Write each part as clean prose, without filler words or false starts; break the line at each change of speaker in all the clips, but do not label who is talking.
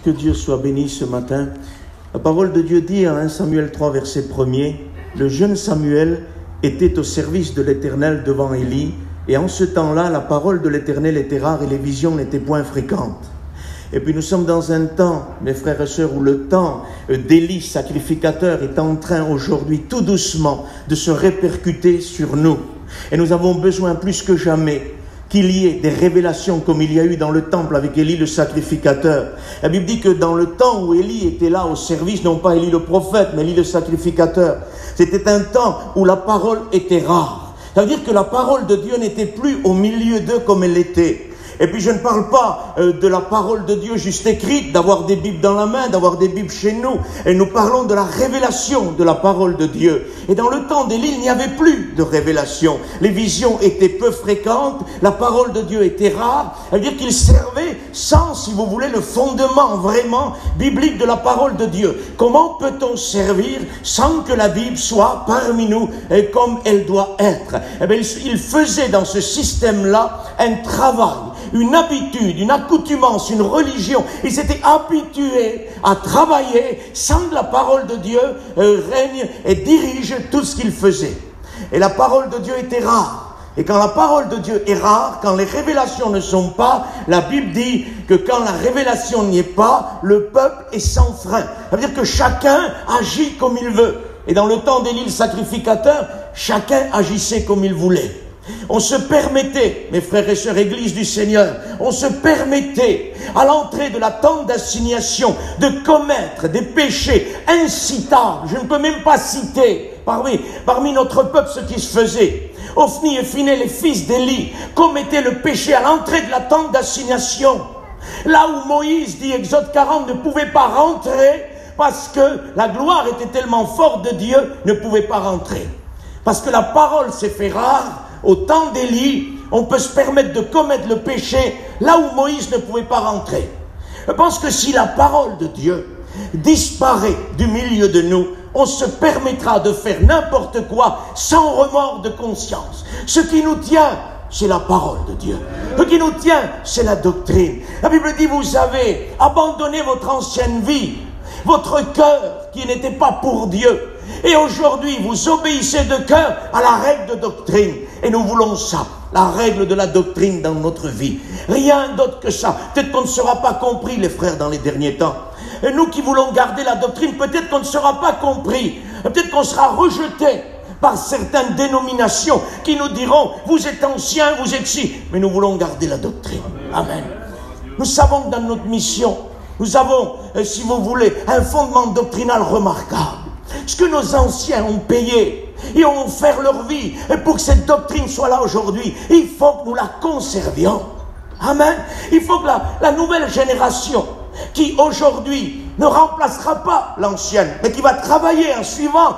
Que Dieu soit béni ce matin. La parole de Dieu dit en 1 Samuel 3, verset 1er, « Le jeune Samuel était au service de l'Éternel devant Élie, et en ce temps-là, la parole de l'Éternel était rare et les visions n'étaient point fréquentes. » Et puis nous sommes dans un temps, mes frères et sœurs, où le temps d'Élie sacrificateur est en train aujourd'hui, tout doucement, de se répercuter sur nous. Et nous avons besoin plus que jamais qu'il y ait des révélations comme il y a eu dans le temple avec Élie le sacrificateur. La Bible dit que dans le temps où Élie était là au service, non pas Élie le prophète, mais Élie le sacrificateur, c'était un temps où la parole était rare. Ça veut dire que la parole de Dieu n'était plus au milieu d'eux comme elle était. Et puis je ne parle pas de la parole de Dieu juste écrite, d'avoir des Bibles dans la main, d'avoir des Bibles chez nous. Et nous parlons de la révélation de la parole de Dieu. Et dans le temps d'Élie, il n'y avait plus de révélation. Les visions étaient peu fréquentes, la parole de Dieu était rare. C'est-à-dire qu'il servait sans, si vous voulez, le fondement vraiment biblique de la parole de Dieu. Comment peut-on servir sans que la Bible soit parmi nous comme elle doit être? Eh bien, il faisait dans ce système-là un travail, une habitude, une accoutumance, une religion. Ils s'étaient habitués à travailler sans que la parole de Dieu règne et dirige tout ce qu'ils faisaient. Et la parole de Dieu était rare. Et quand la parole de Dieu est rare, quand les révélations ne sont pas, la Bible dit que quand la révélation n'y est pas, le peuple est sans frein. Ça veut dire que chacun agit comme il veut. Et dans le temps d'Élie le sacrificateur, chacun agissait comme il voulait. On se permettait, mes frères et sœurs, Église du Seigneur, on se permettait à l'entrée de la tente d'assignation de commettre des péchés incitables. Je ne peux même pas citer parmi notre peuple ce qui se faisait. Ophni et Phiné, les fils d'Élie, commettaient le péché à l'entrée de la tente d'assignation. Là où Moïse, dit Exode 40, ne pouvait pas rentrer parce que la gloire était tellement forte de Dieu, ne pouvait pas rentrer. Parce que la parole s'est fait rare. Au temps d'Élie, on peut se permettre de commettre le péché là où Moïse ne pouvait pas rentrer. Je pense que si la parole de Dieu disparaît du milieu de nous, on se permettra de faire n'importe quoi sans remords de conscience. Ce qui nous tient, c'est la parole de Dieu. Ce qui nous tient, c'est la doctrine. La Bible dit, vous avez abandonné votre ancienne vie, votre cœur qui n'était pas pour Dieu. Et aujourd'hui, vous obéissez de cœur à la règle de doctrine. Et nous voulons ça, la règle de la doctrine dans notre vie. Rien d'autre que ça. Peut-être qu'on ne sera pas compris, les frères, dans les derniers temps. Et nous qui voulons garder la doctrine, peut-être qu'on ne sera pas compris. Peut-être qu'on sera rejeté par certaines dénominations qui nous diront, vous êtes anciens, vous êtes ci. Mais nous voulons garder la doctrine. Amen. Nous savons que dans notre mission, nous avons, si vous voulez, un fondement doctrinal remarquable. Ce que nos anciens ont payé et ont offert leur vie, et pour que cette doctrine soit là aujourd'hui, il faut que nous la conservions. Amen. Il faut que la nouvelle génération, qui aujourd'hui ne remplacera pas l'ancienne, mais qui va travailler en suivant,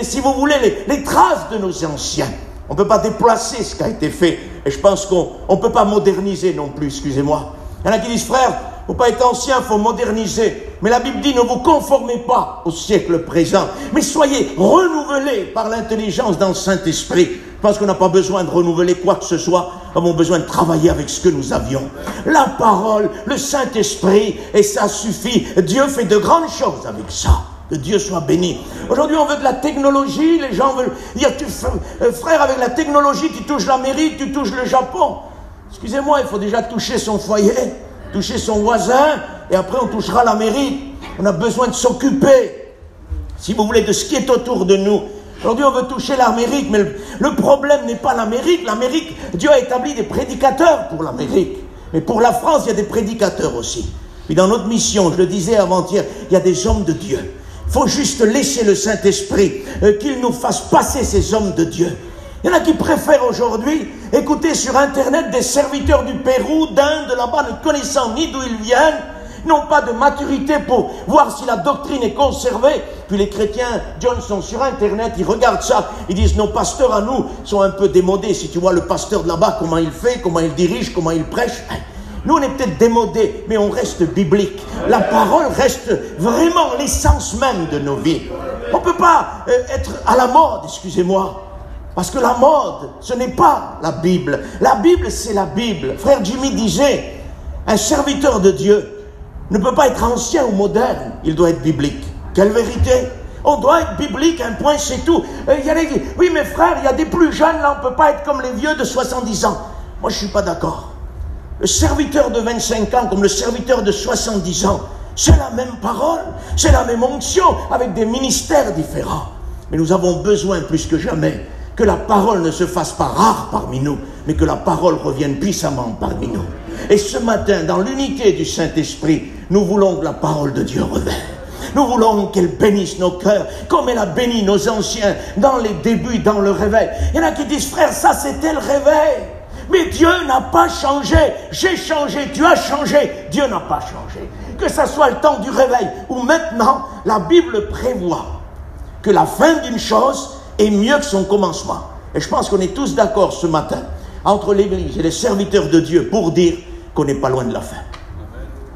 si vous voulez, les traces de nos anciens. On ne peut pas déplacer ce qui a été fait, et je pense qu'on ne peut pas moderniser non plus, excusez-moi. Il y en a qui disent, frère, il ne faut pas être ancien, il faut moderniser. Mais la Bible dit, ne vous conformez pas au siècle présent, mais soyez renouvelés par l'intelligence dans le Saint-Esprit. Je pense qu'on n'a pas besoin de renouveler quoi que ce soit, nous avons besoin de travailler avec ce que nous avions. La parole, le Saint-Esprit, et ça suffit. Dieu fait de grandes choses avec ça. Que Dieu soit béni. Aujourd'hui, on veut de la technologie, les gens veulent dire, frère, avec la technologie, tu touches l'Amérique, tu touches le Japon. Excusez-moi, il faut déjà toucher son foyer, toucher son voisin, et après on touchera l'Amérique. On a besoin de s'occuper, si vous voulez, de ce qui est autour de nous. Aujourd'hui, on veut toucher l'Amérique, mais le problème n'est pas l'Amérique. L'Amérique, Dieu a établi des prédicateurs pour l'Amérique. Mais pour la France, il y a des prédicateurs aussi. Puis dans notre mission, je le disais avant-hier, il y a des hommes de Dieu. Il faut juste laisser le Saint-Esprit, qu'il nous fasse passer ces hommes de Dieu. Il y en a qui préfèrent aujourd'hui écouter sur Internet des serviteurs du Pérou, d'Inde, là-bas, ne connaissant ni d'où ils viennent, n'ont pas de maturité pour voir si la doctrine est conservée. Puis les chrétiens, John, sont sur Internet, ils regardent ça, ils disent, nos pasteurs à nous sont un peu démodés. Si tu vois le pasteur de là-bas, comment il fait, comment il dirige, comment il prêche. Nous, on est peut-être démodés, mais on reste biblique. La parole reste vraiment l'essence même de nos vies. On ne peut pas être à la mode, excusez-moi. Parce que la mode, ce n'est pas la Bible. La Bible, c'est la Bible. Frère Jimmy disait, Un serviteur de Dieu ne peut pas être ancien ou moderne, il doit être biblique. Quelle vérité! On doit être biblique, un point c'est tout. Oui mes frères, il y a des plus jeunes, là on ne peut pas être comme les vieux de 70 ans. Moi je ne suis pas d'accord. Le serviteur de 25 ans comme le serviteur de 70 ans, c'est la même parole, c'est la même onction, avec des ministères différents. Mais nous avons besoin plus que jamais que la parole ne se fasse pas rare parmi nous, mais que la parole revienne puissamment parmi nous. Et ce matin, dans l'unité du Saint-Esprit, nous voulons que la parole de Dieu revienne. Nous voulons qu'elle bénisse nos cœurs, comme elle a béni nos anciens dans les débuts, dans le réveil. Il y en a qui disent, frère, ça c'était le réveil. Mais Dieu n'a pas changé. J'ai changé, tu as changé. Dieu n'a pas changé. Que ça soit le temps du réveil ou maintenant, la Bible prévoit que la fin d'une chose est mieux que son commencement. Et je pense qu'on est tous d'accord ce matin, entre l'Église et les serviteurs de Dieu, pour dire qu'on n'est pas loin de la fin.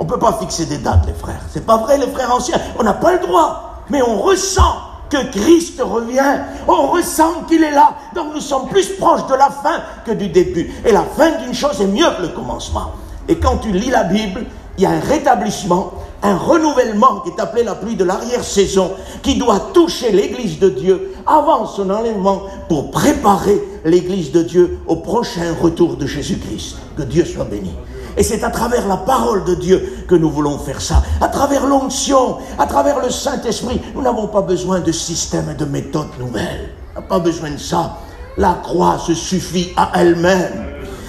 On ne peut pas fixer des dates, les frères. C'est pas vrai, les frères anciens. On n'a pas le droit. Mais on ressent que Christ revient. On ressent qu'il est là. Donc nous sommes plus proches de la fin que du début. Et la fin d'une chose est mieux que le commencement. Et quand tu lis la Bible, il y a un rétablissement, un renouvellement qui est appelé la pluie de l'arrière-saison, qui doit toucher l'Église de Dieu avant son enlèvement pour préparer l'Église de Dieu au prochain retour de Jésus-Christ. Que Dieu soit béni. Et c'est à travers la parole de Dieu que nous voulons faire ça. À travers l'onction, à travers le Saint-Esprit. Nous n'avons pas besoin de systèmes et de méthodes nouvelles. On n'a pas besoin de ça. La croix se suffit à elle-même.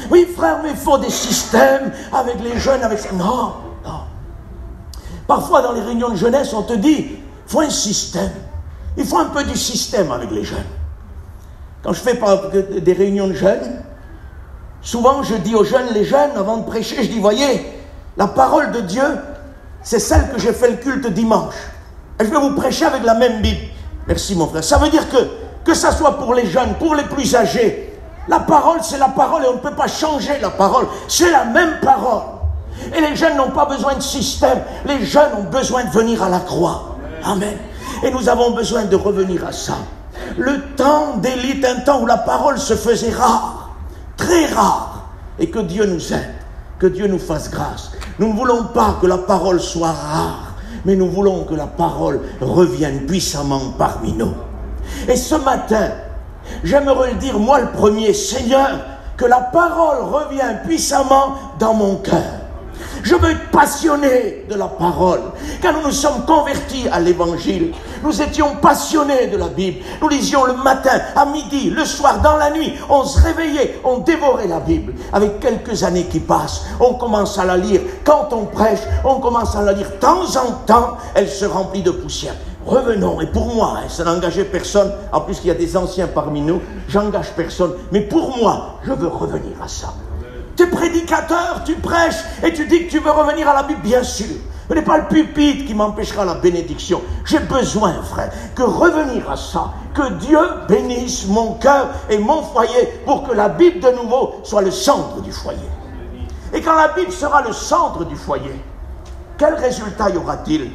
Oui, frère, mais il faut des systèmes avec les jeunes, avec ça. Non, non. Parfois, dans les réunions de jeunesse, on te dit, il faut un système. Il faut un peu du système avec les jeunes. Quand je fais des réunions de jeunes, souvent, je dis aux jeunes, les jeunes, avant de prêcher, je dis, voyez, la parole de Dieu, c'est celle que j'ai fait le culte dimanche. Et je vais vous prêcher avec la même Bible. Merci, mon frère. Ça veut dire que ça soit pour les jeunes, pour les plus âgés, la parole, c'est la parole et on ne peut pas changer la parole. C'est la même parole. Et les jeunes n'ont pas besoin de système. Les jeunes ont besoin de venir à la croix. Amen. Et nous avons besoin de revenir à ça. Le temps d'Élie est un temps où la parole se faisait rare. Très rare, et que Dieu nous aide, que Dieu nous fasse grâce. Nous ne voulons pas que la parole soit rare, mais nous voulons que la parole revienne puissamment parmi nous. Et ce matin, j'aimerais le dire, moi le premier, Seigneur, que la parole revienne puissamment dans mon cœur. Je veux être passionné de la parole. Quand nous nous sommes convertis à l'évangile, nous étions passionnés de la Bible. Nous lisions le matin, à midi, le soir, dans la nuit. On se réveillait, on dévorait la Bible. Avec quelques années qui passent, on commence à la lire. Quand on prêche, on commence à la lire. De temps en temps, elle se remplit de poussière. Revenons, et pour moi, ça n'engageait personne, en plus qu'il y a des anciens parmi nous, j'engage personne, mais pour moi, je veux revenir à ça. Tu es prédicateur, tu prêches, et tu dis que tu veux revenir à la Bible, bien sûr. Ce n'est pas le pupitre qui m'empêchera la bénédiction. J'ai besoin, frère, que revenir à ça, que Dieu bénisse mon cœur et mon foyer pour que la Bible de nouveau soit le centre du foyer. Et quand la Bible sera le centre du foyer, quel résultat y aura-t-il?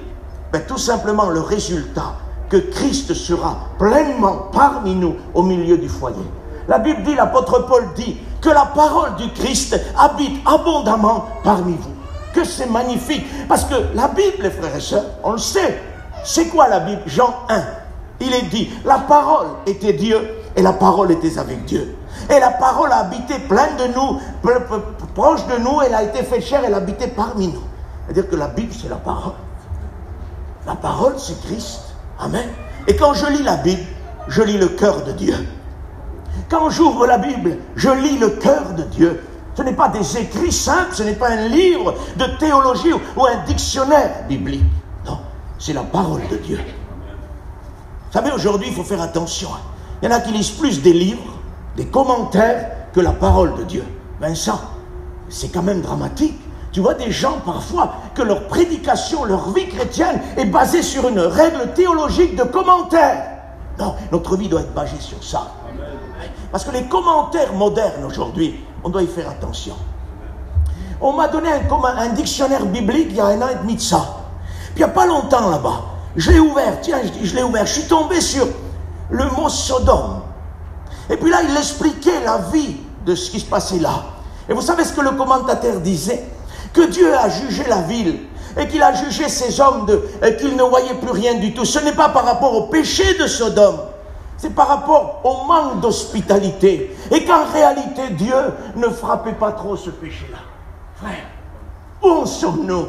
Ben, tout simplement le résultat que Christ sera pleinement parmi nous au milieu du foyer. La Bible dit, l'apôtre Paul dit, que la parole du Christ habite abondamment parmi vous. Que c'est magnifique. Parce que la Bible, les frères et sœurs, on le sait. C'est quoi la Bible? Jean 1. Il est dit, la parole était Dieu et la parole était avec Dieu. Et la parole a habité plein de nous, proche de nous, elle a été faite chair, elle a habité parmi nous. C'est-à-dire que la Bible, c'est la parole. La parole, c'est Christ. Amen. Et quand je lis la Bible, je lis le cœur de Dieu. Quand j'ouvre la Bible, je lis le cœur de Dieu. Ce n'est pas des écrits simples, ce n'est pas un livre de théologie ou un dictionnaire biblique. Non, c'est la parole de Dieu. Vous savez, aujourd'hui, il faut faire attention. Il y en a qui lisent plus des livres, des commentaires, que la parole de Dieu. Vincent, c'est quand même dramatique. Tu vois des gens parfois que leur prédication, leur vie chrétienne est basée sur une règle théologique de commentaires. Non, notre vie doit être basée sur ça. Parce que les commentaires modernes aujourd'hui, on doit y faire attention. On m'a donné un dictionnaire biblique il y a 1 an et demi de ça. Puis il n'y a pas longtemps là-bas, je l'ai ouvert, tiens, je l'ai ouvert, je suis tombé sur le mot Sodome. Et puis là, il expliquait la vie de ce qui se passait là. Et vous savez ce que le commentateur disait? que Dieu a jugé la ville et qu'il a jugé ces hommes qu'ils ne voyaient plus rien du tout. Ce n'est pas par rapport au péché de Sodome, c'est par rapport au manque d'hospitalité. Et qu'en réalité, Dieu ne frappait pas trop ce péché-là. Frère, où en sommes-nous?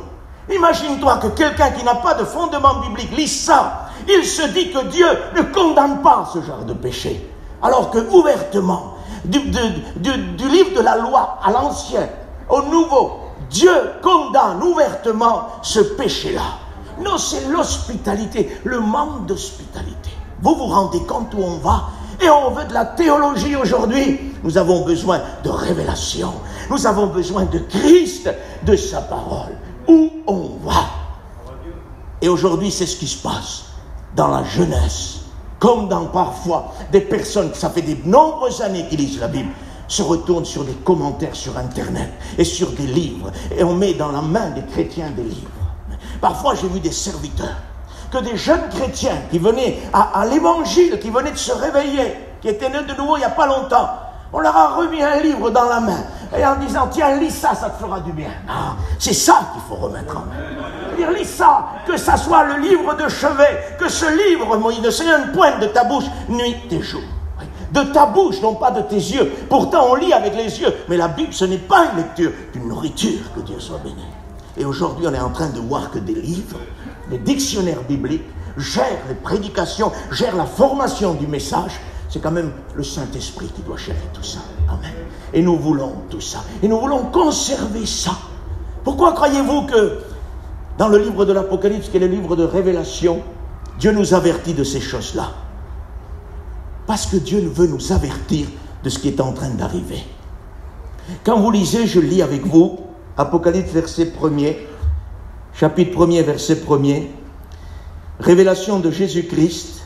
Imagine-toi que quelqu'un qui n'a pas de fondement biblique lit ça. Il se dit que Dieu ne condamne pas ce genre de péché. Alors que ouvertement, du livre de la loi à l'ancien, au nouveau, Dieu condamne ouvertement ce péché-là. Non, c'est l'hospitalité, le manque d'hospitalité. Vous vous rendez compte où on va? Et on veut de la théologie aujourd'hui. Nous avons besoin de révélation. Nous avons besoin de Christ, de sa parole. Où on va? Et aujourd'hui, c'est ce qui se passe dans la jeunesse. Comme dans parfois des personnes, ça fait de nombreuses années qu'ils lisent la Bible, se retournent sur des commentaires sur Internet et sur des livres. Et on met dans la main des chrétiens des livres. Parfois, j'ai vu des serviteurs, que des jeunes chrétiens qui venaient à l'évangile, qui venaient de se réveiller, qui étaient nés de nouveau il n'y a pas longtemps, on leur a remis un livre dans la main, et en disant, tiens, lis ça, ça te fera du bien. Ah, c'est ça qu'il faut remettre en main. C'est-à-dire, lis ça, que ça soit le livre de chevet, que ce livre, Moïse, ne s'éloigne point de ta bouche, nuit et jour. De ta bouche, non pas de tes yeux. Pourtant, on lit avec les yeux, mais la Bible, ce n'est pas une lecture, une nourriture, que Dieu soit béni. Et aujourd'hui, on est en train de voir que des livres, les dictionnaires bibliques, gèrent les prédications, gèrent la formation du message. C'est quand même le Saint-Esprit qui doit gérer tout ça. Amen. Et nous voulons tout ça. Et nous voulons conserver ça. Pourquoi croyez-vous que dans le livre de l'Apocalypse, qui est le livre de Révélation, Dieu nous avertit de ces choses-là? Parce que Dieu veut nous avertir de ce qui est en train d'arriver. Quand vous lisez, je lis avec vous, Apocalypse verset 1er, chapitre 1er, verset 1er, révélation de Jésus-Christ,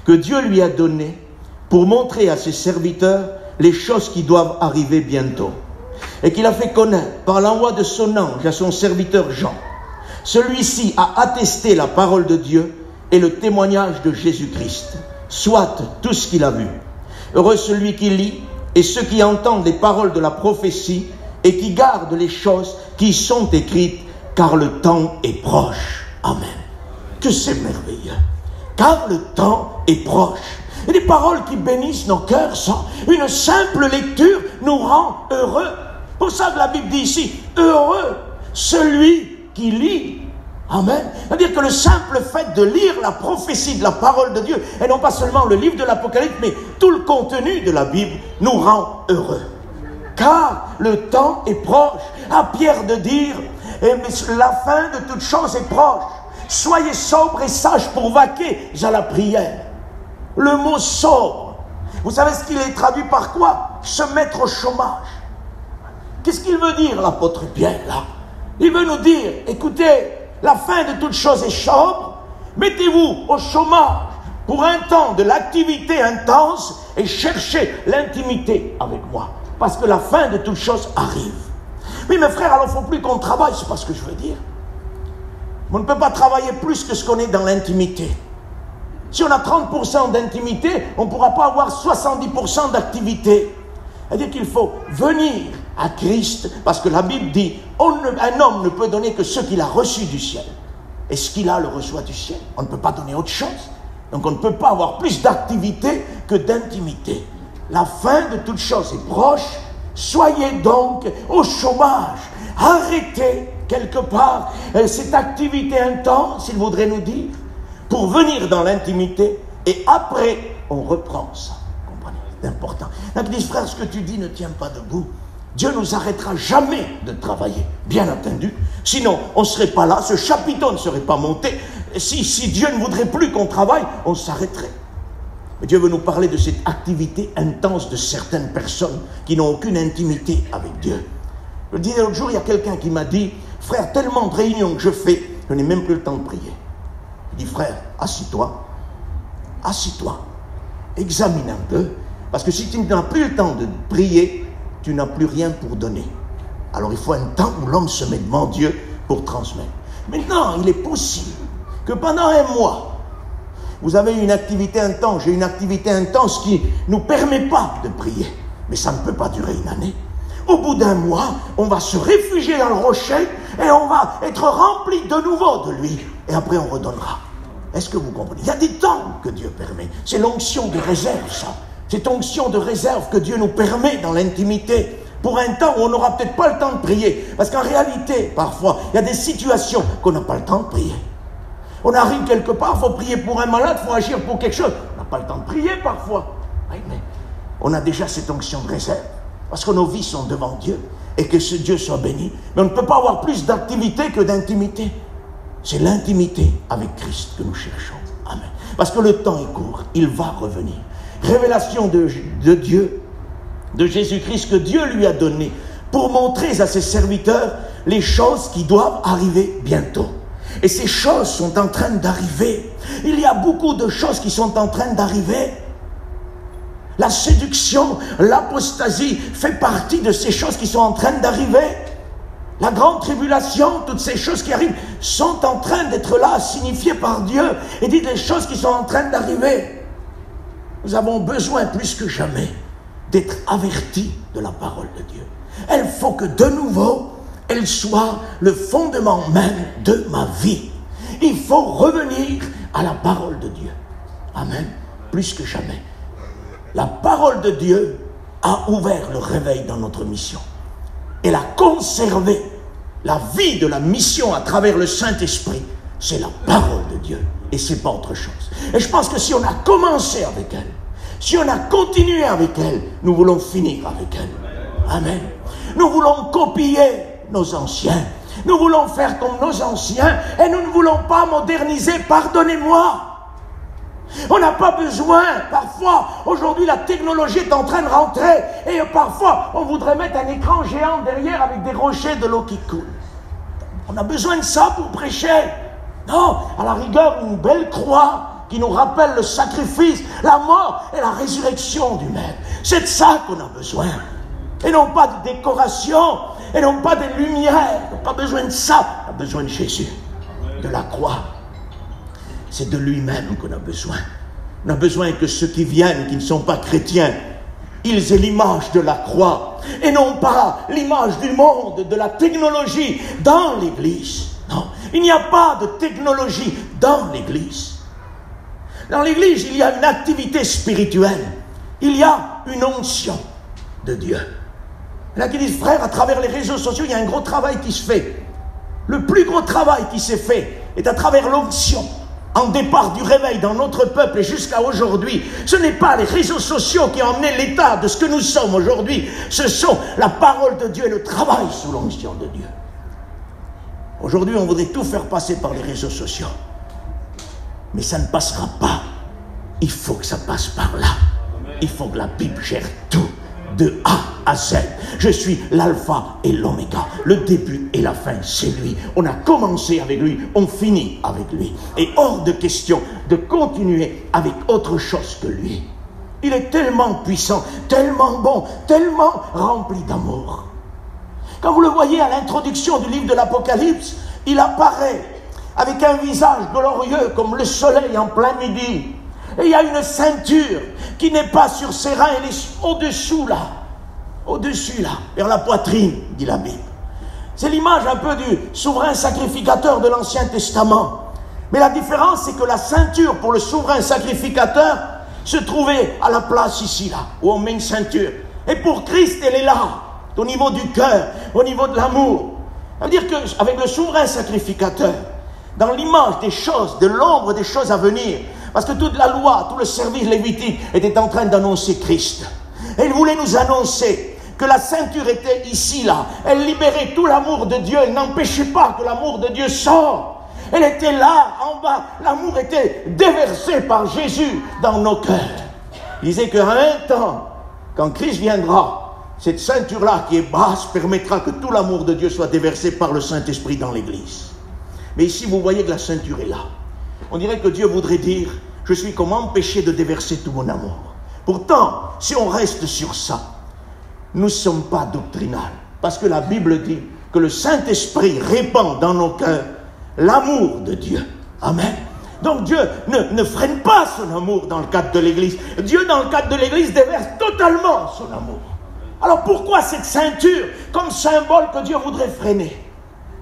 que Dieu lui a donné pour montrer à ses serviteurs les choses qui doivent arriver bientôt. Et qu'il a fait connaître par l'envoi de son ange à son serviteur Jean. Celui-ci a attesté la parole de Dieu et le témoignage de Jésus-Christ, soit tout ce qu'il a vu. Heureux celui qui lit et ceux qui entendent les paroles de la prophétie et qui gardent les choses qui sont écrites, car le temps est proche. Amen. Que c'est merveilleux. Car le temps est proche. Et des paroles qui bénissent nos cœurs, ça. Une simple lecture nous rend heureux. Pour ça que la Bible dit ici, heureux celui qui lit. Amen. C'est-à-dire que le simple fait de lire la prophétie de la parole de Dieu, et non pas seulement le livre de l'Apocalypse, mais tout le contenu de la Bible, nous rend heureux. Car le temps est proche. À Pierre de dire, la fin de toute chose est proche. Soyez sobres et sages pour vaquer à la prière. Le mot sobre, vous savez ce qu'il est traduit par quoi? Se mettre au chômage. Qu'est-ce qu'il veut dire, l'apôtre Pierre, là? Il veut nous dire, écoutez, la fin de toute chose est sobre, mettez-vous au chômage pour un temps de l'activité intense et cherchez l'intimité avec moi. Parce que la fin de toute chose arrive. Oui, mes frères, alors il ne faut plus qu'on travaille, c'est pas ce que je veux dire. On ne peut pas travailler plus que ce qu'on est dans l'intimité. Si on a 30% d'intimité, on ne pourra pas avoir 70% d'activité. C'est-à-dire qu'il faut venir à Christ, parce que la Bible dit, un homme ne peut donner que ce qu'il a reçu du ciel. Et ce qu'il a le reçoit du ciel. On ne peut pas donner autre chose. Donc on ne peut pas avoir plus d'activité que d'intimité. La fin de toute chose est proche. Soyez donc au chômage. Arrêtez quelque part cette activité intense, il voudrait nous dire, pour venir dans l'intimité, et après, on reprend ça. Comprenez? C'est important. Donc, ils disent, frère, ce que tu dis ne tient pas debout. Dieu ne nous arrêtera jamais de travailler, bien entendu. Sinon, on ne serait pas là, ce chapiteau ne serait pas monté. Si Dieu ne voudrait plus qu'on travaille, on s'arrêterait. Mais Dieu veut nous parler de cette activité intense de certaines personnes qui n'ont aucune intimité avec Dieu. Je disais l'autre jour, il y a quelqu'un qui m'a dit, frère, tellement de réunions que je fais, je n'ai même plus le temps de prier. Je dis, frère, assis-toi, examine un peu, parce que si tu n'as plus le temps de prier, tu n'as plus rien pour donner. Alors il faut un temps où l'homme se met devant Dieu pour transmettre. Maintenant, il est possible que pendant un mois, vous avez une activité intense, j'ai une activité intense qui ne nous permet pas de prier. Mais ça ne peut pas durer une année. Au bout d'un mois, on va se réfugier dans le rocher et on va être rempli de nouveau de lui. Et après, on redonnera. Est-ce que vous comprenez? Il y a des temps que Dieu permet. C'est l'onction de réserve, ça. Cette onction de réserve que Dieu nous permet dans l'intimité. Pour un temps où on n'aura peut-être pas le temps de prier. Parce qu'en réalité, parfois, il y a des situations qu'on n'a pas le temps de prier. On arrive quelque part, il faut prier pour un malade, il faut agir pour quelque chose. On n'a pas le temps de prier parfois. Oui, mais on a déjà cette onction de réserve. Parce que nos vies sont devant Dieu. Et que ce Dieu soit béni. Mais on ne peut pas avoir plus d'activité que d'intimité. C'est l'intimité avec Christ que nous cherchons. Amen. Parce que le temps est court. Il va revenir. Révélation de Dieu, de Jésus-Christ que Dieu lui a donné pour montrer à ses serviteurs les choses qui doivent arriver bientôt. Et ces choses sont en train d'arriver. Il y a beaucoup de choses qui sont en train d'arriver. La séduction, l'apostasie fait partie de ces choses qui sont en train d'arriver. La grande tribulation, toutes ces choses qui arrivent sont en train d'être là, signifiées par Dieu et dites les choses qui sont en train d'arriver. Nous avons besoin plus que jamais d'être avertis de la parole de Dieu. Il faut que de nouveau, elle soit le fondement même de ma vie. Il faut revenir à la parole de Dieu. Amen. Plus que jamais. La parole de Dieu a ouvert le réveil dans notre mission. Elle a conservé la vie de la mission à travers le Saint-Esprit. C'est la parole de Dieu. Et c'est pas autre chose. Et je pense que si on a commencé avec elle, si on a continué avec elle, nous voulons finir avec elle. Amen. Nous voulons copier nos anciens. Nous voulons faire comme nos anciens et nous ne voulons pas moderniser. Pardonnez-moi. On n'a pas besoin, parfois, aujourd'hui la technologie est en train de rentrer et parfois on voudrait mettre un écran géant derrière avec des rochers de l'eau qui coule. On a besoin de ça pour prêcher. Non, à la rigueur, une belle croix qui nous rappelle le sacrifice, la mort et la résurrection du Maître. C'est de ça qu'on a besoin. Et non pas de décoration, et non pas de lumière. On n'a pas besoin de ça. On a besoin de Jésus, de la croix. C'est de lui-même qu'on a besoin. On a besoin que ceux qui viennent, qui ne sont pas chrétiens, ils aient l'image de la croix. Et non pas l'image du monde, de la technologie dans l'Église. Non, il n'y a pas de technologie dans l'Église. Dans l'Église, il y a une activité spirituelle. Il y a une onction de Dieu. Il y en a qui disent, frère, à travers les réseaux sociaux, il y a un gros travail qui se fait. Le plus gros travail qui s'est fait est à travers l'onction. En départ du réveil dans notre peuple et jusqu'à aujourd'hui, ce n'est pas les réseaux sociaux qui ont emmené l'état de ce que nous sommes aujourd'hui. Ce sont la parole de Dieu et le travail sous l'onction de Dieu. Aujourd'hui, on voudrait tout faire passer par les réseaux sociaux. Mais ça ne passera pas. Il faut que ça passe par là. Il faut que la Bible gère tout, de A à Z. Je suis l'alpha et l'oméga, le début et la fin, c'est lui. On a commencé avec lui, on finit avec lui. Et hors de question de continuer avec autre chose que lui. Il est tellement puissant, tellement bon, tellement rempli d'amour. Quand vous le voyez à l'introduction du livre de l'Apocalypse, il apparaît avec un visage glorieux comme le soleil en plein midi. Et il y a une ceinture qui n'est pas sur ses reins, elle est au-dessous là. Au-dessus là, vers la poitrine, dit la Bible. C'est l'image un peu du souverain sacrificateur de l'Ancien Testament. Mais la différence, c'est que la ceinture pour le souverain sacrificateur se trouvait à la place ici là, où on met une ceinture. Et pour Christ, elle est là, au niveau du cœur, au niveau de l'amour. Ça veut dire qu'avec le souverain sacrificateur, dans l'image des choses, de l'ombre des choses à venir, parce que toute la loi, tout le service lévitique était en train d'annoncer Christ. Et il voulait nous annoncer que la ceinture était ici, là. Elle libérait tout l'amour de Dieu. Elle n'empêchait pas que l'amour de Dieu sorte. Elle était là, en bas. L'amour était déversé par Jésus dans nos cœurs. Il disait qu'à un temps, quand Christ viendra, cette ceinture-là qui est basse permettra que tout l'amour de Dieu soit déversé par le Saint-Esprit dans l'Église. Mais ici, vous voyez que la ceinture est là. On dirait que Dieu voudrait dire, je suis comme empêché de déverser tout mon amour. Pourtant, si on reste sur ça, nous ne sommes pas doctrinales. Parce que la Bible dit que le Saint-Esprit répand dans nos cœurs l'amour de Dieu. Amen. Donc Dieu ne freine pas son amour dans le cadre de l'Église. Dieu, dans le cadre de l'Église, déverse totalement son amour. Alors pourquoi cette ceinture comme symbole que Dieu voudrait freiner?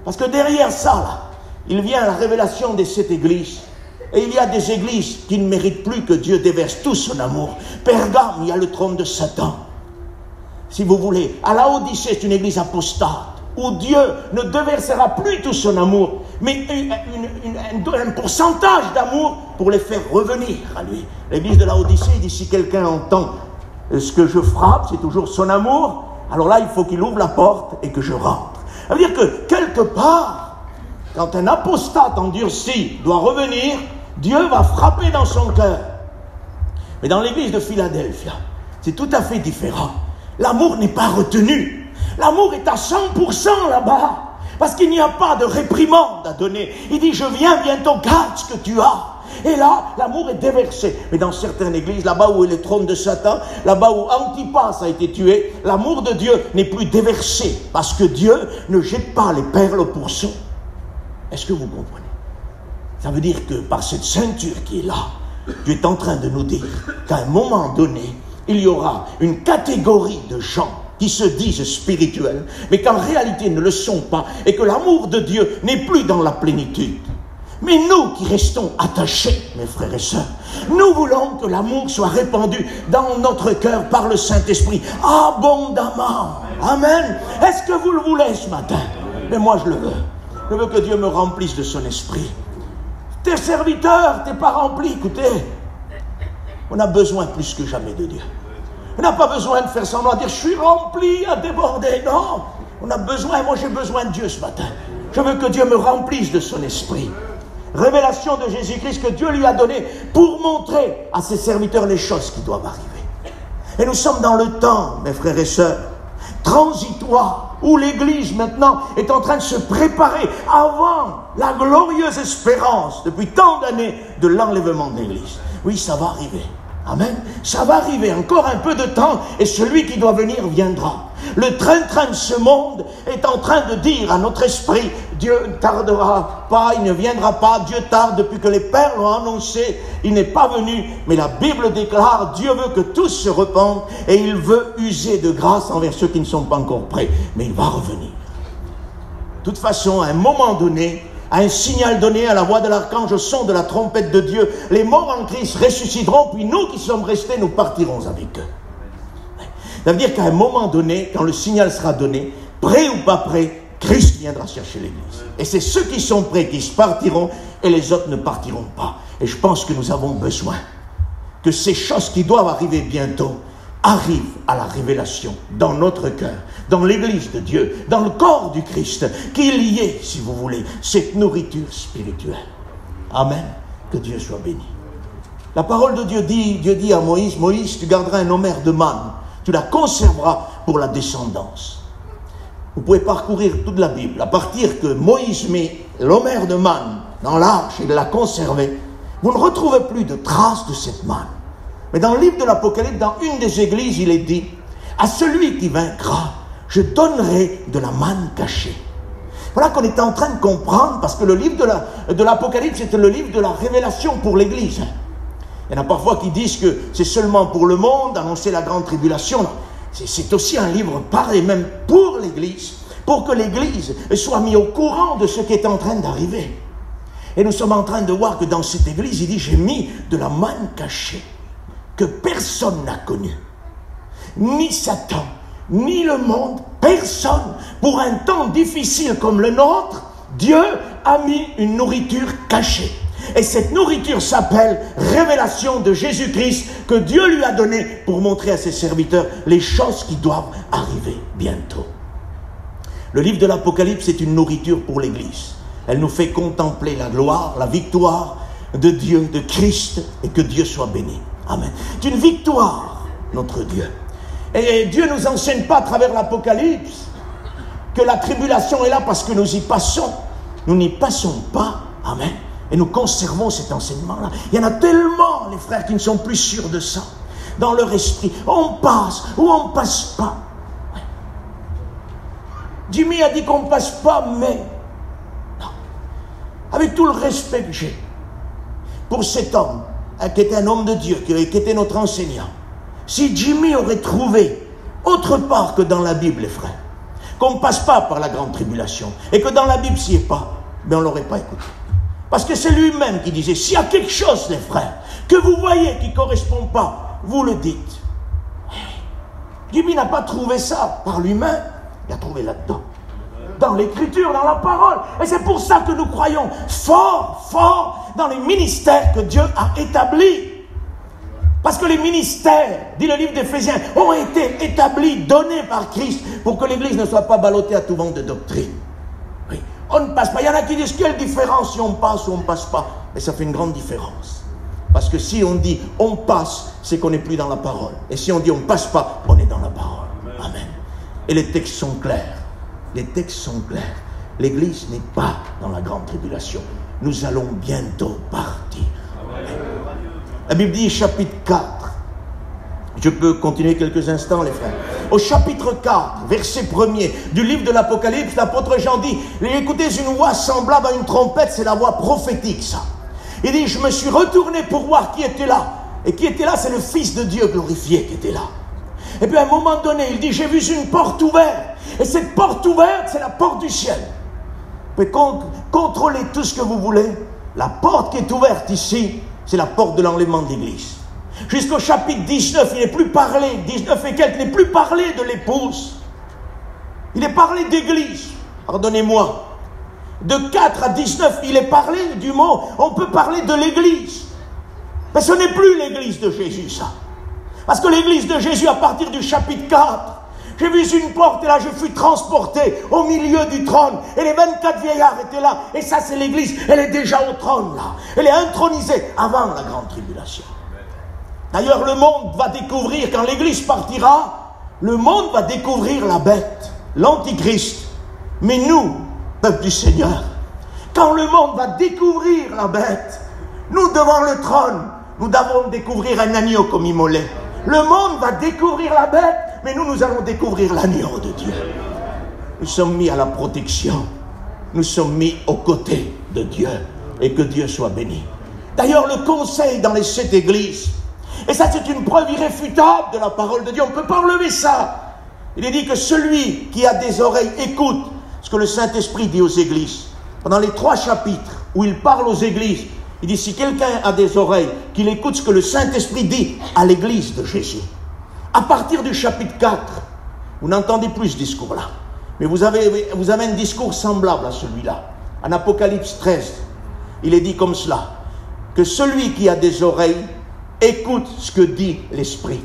Parce que derrière ça, là, il vient la révélation de cette église. Et il y a des églises qui ne méritent plus que Dieu déverse tout son amour. Pergame, il y a le trône de Satan. Si vous voulez, à Laodicée, c'est une église apostate, où Dieu ne déversera plus tout son amour, mais un pourcentage d'amour pour les faire revenir à lui. L'église de Laodicée, il dit, si quelqu'un entend ce que je frappe, c'est toujours son amour, alors là, il faut qu'il ouvre la porte et que je rentre. Ça veut dire que, quelque part, quand un apostate endurci doit revenir, Dieu va frapper dans son cœur. Mais dans l'église de Philadelphie, c'est tout à fait différent. L'amour n'est pas retenu. L'amour est à 100% là-bas. Parce qu'il n'y a pas de réprimande à donner. Il dit, je viens bientôt, garde ce que tu as. Et là, l'amour est déversé. Mais dans certaines églises, là-bas où est le trône de Satan, là-bas où Antipas a été tué, l'amour de Dieu n'est plus déversé. Parce que Dieu ne jette pas les perles au pourceau. Est-ce que vous comprenez? Ça veut dire que par cette ceinture qui est là, Dieu est en train de nous dire qu'à un moment donné, il y aura une catégorie de gens qui se disent spirituels, mais qu'en réalité ne le sont pas, et que l'amour de Dieu n'est plus dans la plénitude. Mais nous qui restons attachés, mes frères et sœurs, nous voulons que l'amour soit répandu dans notre cœur par le Saint-Esprit, abondamment. Amen. Est-ce que vous le voulez ce matin? Mais moi je le veux. Je veux que Dieu me remplisse de son esprit. Tes serviteurs, t'es pas remplis, écoutez. On a besoin plus que jamais de Dieu. On n'a pas besoin de faire semblant de dire, je suis rempli à déborder. Non, on a besoin, moi j'ai besoin de Dieu ce matin. Je veux que Dieu me remplisse de son esprit. Révélation de Jésus-Christ que Dieu lui a donnée pour montrer à ses serviteurs les choses qui doivent arriver. Et nous sommes dans le temps, mes frères et sœurs, transitoire, où l'Église maintenant est en train de se préparer avant la glorieuse espérance, depuis tant d'années, de l'enlèvement de l'Église. Oui, ça va arriver. Amen. Ça va arriver, encore un peu de temps, et celui qui doit venir viendra. Le train-train de ce monde est en train de dire à notre esprit, Dieu ne tardera pas, il ne viendra pas, Dieu tarde depuis que les pères l'ont annoncé, il n'est pas venu, mais la Bible déclare, Dieu veut que tous se repentent, et il veut user de grâce envers ceux qui ne sont pas encore prêts, mais il va revenir. De toute façon, à un moment donné, à un signal donné à la voix de l'archange, au son de la trompette de Dieu, les morts en Christ ressusciteront, puis nous qui sommes restés, nous partirons avec eux. Ça veut dire qu'à un moment donné, quand le signal sera donné, prêt ou pas prêt, Christ viendra chercher l'Église. Et c'est ceux qui sont prêts qui partiront, et les autres ne partiront pas. Et je pense que nous avons besoin que ces choses qui doivent arriver bientôt arrivent à la révélation dans notre cœur, dans l'Église de Dieu, dans le corps du Christ, qu'il y ait, si vous voulez, cette nourriture spirituelle. Amen. Que Dieu soit béni. La parole de Dieu dit à Moïse, Moïse, tu garderas un omer de manne, tu la conserveras pour la descendance. Vous pouvez parcourir toute la Bible. À partir que Moïse met l'omer de manne dans l'arche et de la conserver, vous ne retrouvez plus de traces de cette manne. Mais dans le livre de l'Apocalypse, dans une des églises, il est dit, à celui qui vaincra, je donnerai de la manne cachée. Voilà qu'on est en train de comprendre, parce que le livre de l'Apocalypse, c'était le livre de la révélation pour l'église. Il y en a parfois qui disent que c'est seulement pour le monde, annoncer la grande tribulation. C'est aussi un livre parlé même pour l'église, pour que l'église soit mise au courant de ce qui est en train d'arriver. Et nous sommes en train de voir que dans cette église, il dit, j'ai mis de la manne cachée, que personne n'a connue. Ni Satan, ni le monde, personne. Pour un temps difficile comme le nôtre, Dieu a mis une nourriture cachée. Et cette nourriture s'appelle révélation de Jésus-Christ que Dieu lui a donnée pour montrer à ses serviteurs les choses qui doivent arriver bientôt. Le livre de l'Apocalypse est une nourriture pour l'Église. Elle nous fait contempler la gloire, la victoire de Dieu, de Christ, et que Dieu soit béni. Amen. C'est une victoire, notre Dieu. Et Dieu ne nous enseigne pas à travers l'Apocalypse que la tribulation est là parce que nous y passons. Nous n'y passons pas. Amen. Et nous conservons cet enseignement-là. Il y en a tellement, les frères, qui ne sont plus sûrs de ça. Dans leur esprit, on passe ou on ne passe pas. Ouais. Jimmy a dit qu'on ne passe pas, mais... Non. Avec tout le respect que j'ai pour cet homme, qui était un homme de Dieu, qui était notre enseignant, si Jimmy aurait trouvé autre part que dans la Bible, les frères, qu'on ne passe pas par la grande tribulation, et que dans la Bible, s'il n'y est pas, mais on ne l'aurait pas écouté. Parce que c'est lui-même qui disait, s'il y a quelque chose, les frères, que vous voyez qui ne correspond pas, vous le dites. Jimmy n'a pas trouvé ça par lui-même, il a trouvé là-dedans. Dans l'écriture, dans la parole. Et c'est pour ça que nous croyons fort, fort dans les ministères que Dieu a établis. Parce que les ministères, dit le livre d'Éphésiens, ont été établis, donnés par Christ, pour que l'Église ne soit pas ballottée à tout vent de doctrine. Oui. On ne passe pas. Il y en a qui disent quelle différence si on passe ou on ne passe pas. Mais ça fait une grande différence. Parce que si on dit on passe, c'est qu'on n'est plus dans la parole. Et si on dit on ne passe pas, on est dans la parole. Amen. Et les textes sont clairs. Les textes sont clairs. L'Église n'est pas dans la grande tribulation. Nous allons bientôt partir. Amen. La Bible dit, chapitre 4. Je peux continuer quelques instants, les frères. Au chapitre 4, verset 1er du livre de l'Apocalypse, l'apôtre Jean dit, écoutez, une voix semblable à une trompette, c'est la voix prophétique, ça. Il dit, je me suis retourné pour voir qui était là. Et qui était là, c'est le Fils de Dieu glorifié qui était là. Et puis à un moment donné, il dit, j'ai vu une porte ouverte. Et cette porte ouverte, c'est la porte du ciel. Vous pouvez contrôler tout ce que vous voulez. La porte qui est ouverte ici, c'est la porte de l'enlèvement de l'Église. Jusqu'au chapitre 19, il n'est plus parlé, 19 et quelques, il n'est plus parlé de l'épouse. Il est parlé d'Église. Pardonnez-moi. De 4 à 19, il est parlé du mot, on peut parler de l'Église. Mais ce n'est plus l'Église de Jésus, ça. Parce que l'Église de Jésus, à partir du chapitre 4, j'ai vu une porte et là je fus transporté au milieu du trône. Et les 24 vieillards étaient là. Et ça c'est l'Église, elle est déjà au trône là. Elle est intronisée avant la grande tribulation. D'ailleurs le monde va découvrir, quand l'Église partira, le monde va découvrir la bête, l'Antichrist. Mais nous, peuple du Seigneur, quand le monde va découvrir la bête, nous devant le trône, nous devons découvrir un agneau comme immolé. Le monde va découvrir la bête, mais nous allons découvrir l'agneau de Dieu. Nous sommes mis à la protection. Nous sommes mis aux côtés de Dieu. Et que Dieu soit béni. D'ailleurs, le conseil dans les 7 églises, et ça c'est une preuve irréfutable de la parole de Dieu, on ne peut pas enlever ça. Il est dit que celui qui a des oreilles écoute ce que le Saint-Esprit dit aux églises. Pendant les 3 chapitres où il parle aux églises, il dit, si quelqu'un a des oreilles, qu'il écoute ce que le Saint-Esprit dit à l'église de Jésus. À partir du chapitre 4, vous n'entendez plus ce discours-là. Mais vous avez un discours semblable à celui-là. En Apocalypse 13, il est dit comme cela, que celui qui a des oreilles écoute ce que dit l'Esprit.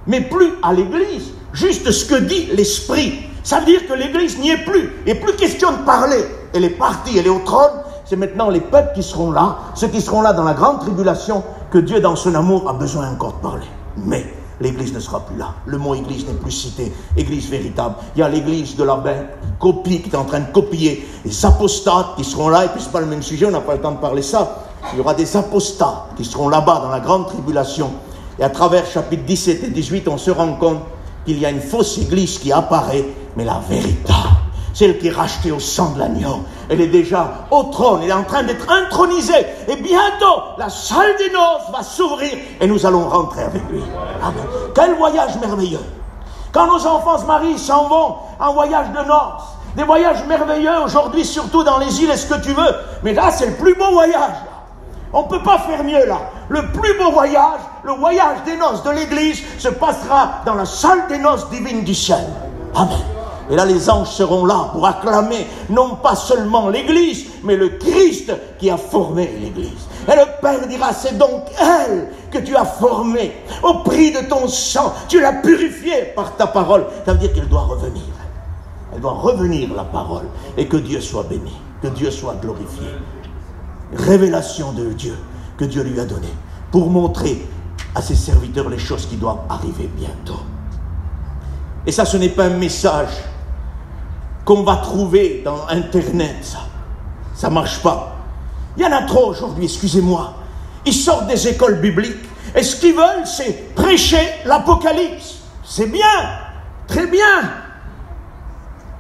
Mais plus à l'église, juste ce que dit l'Esprit. Ça veut dire que l'église n'y est plus. Il n'est plus question de parler. Elle est partie, elle est au trône. C'est maintenant les peuples qui seront là, ceux qui seront là dans la grande tribulation, que Dieu dans son amour a besoin encore de parler. Mais l'église ne sera plus là. Le mot église n'est plus cité. Église véritable. Il y a l'église de la bête, copie, qui est en train de copier. Les apostates qui seront là, et puis c'est pas le même sujet, on n'a pas le temps de parler ça. Il y aura des apostates qui seront là-bas dans la grande tribulation. Et à travers chapitres 17 et 18, on se rend compte qu'il y a une fausse église qui apparaît, mais la véritable. Celle qui est rachetée au sang de l'agneau. Elle est déjà au trône. Elle est en train d'être intronisée. Et bientôt, la salle des noces va s'ouvrir et nous allons rentrer avec lui. Amen. Quel voyage merveilleux. Quand nos enfants se marient, s'en vont en voyage de noces. Des voyages merveilleux aujourd'hui, surtout dans les îles, est-ce que tu veux. Mais là, c'est le plus beau voyage. Là. On ne peut pas faire mieux là. Le plus beau voyage, le voyage des noces de l'église, se passera dans la salle des noces divines du ciel. Amen. Et là, les anges seront là pour acclamer non pas seulement l'Église, mais le Christ qui a formé l'Église. Et le Père dira, c'est donc elle que tu as formée au prix de ton sang. Tu l'as purifiée par ta parole. Ça veut dire qu'elle doit revenir. Elle doit revenir, la parole. Et que Dieu soit béni, que Dieu soit glorifié. Révélation de Dieu que Dieu lui a donnée pour montrer à ses serviteurs les choses qui doivent arriver bientôt. Et ça, ce n'est pas un message qu'on va trouver dans Internet, ça ne marche pas. Il y en a trop aujourd'hui, excusez-moi. Ils sortent des écoles bibliques et ce qu'ils veulent, c'est prêcher l'Apocalypse. C'est bien, très bien.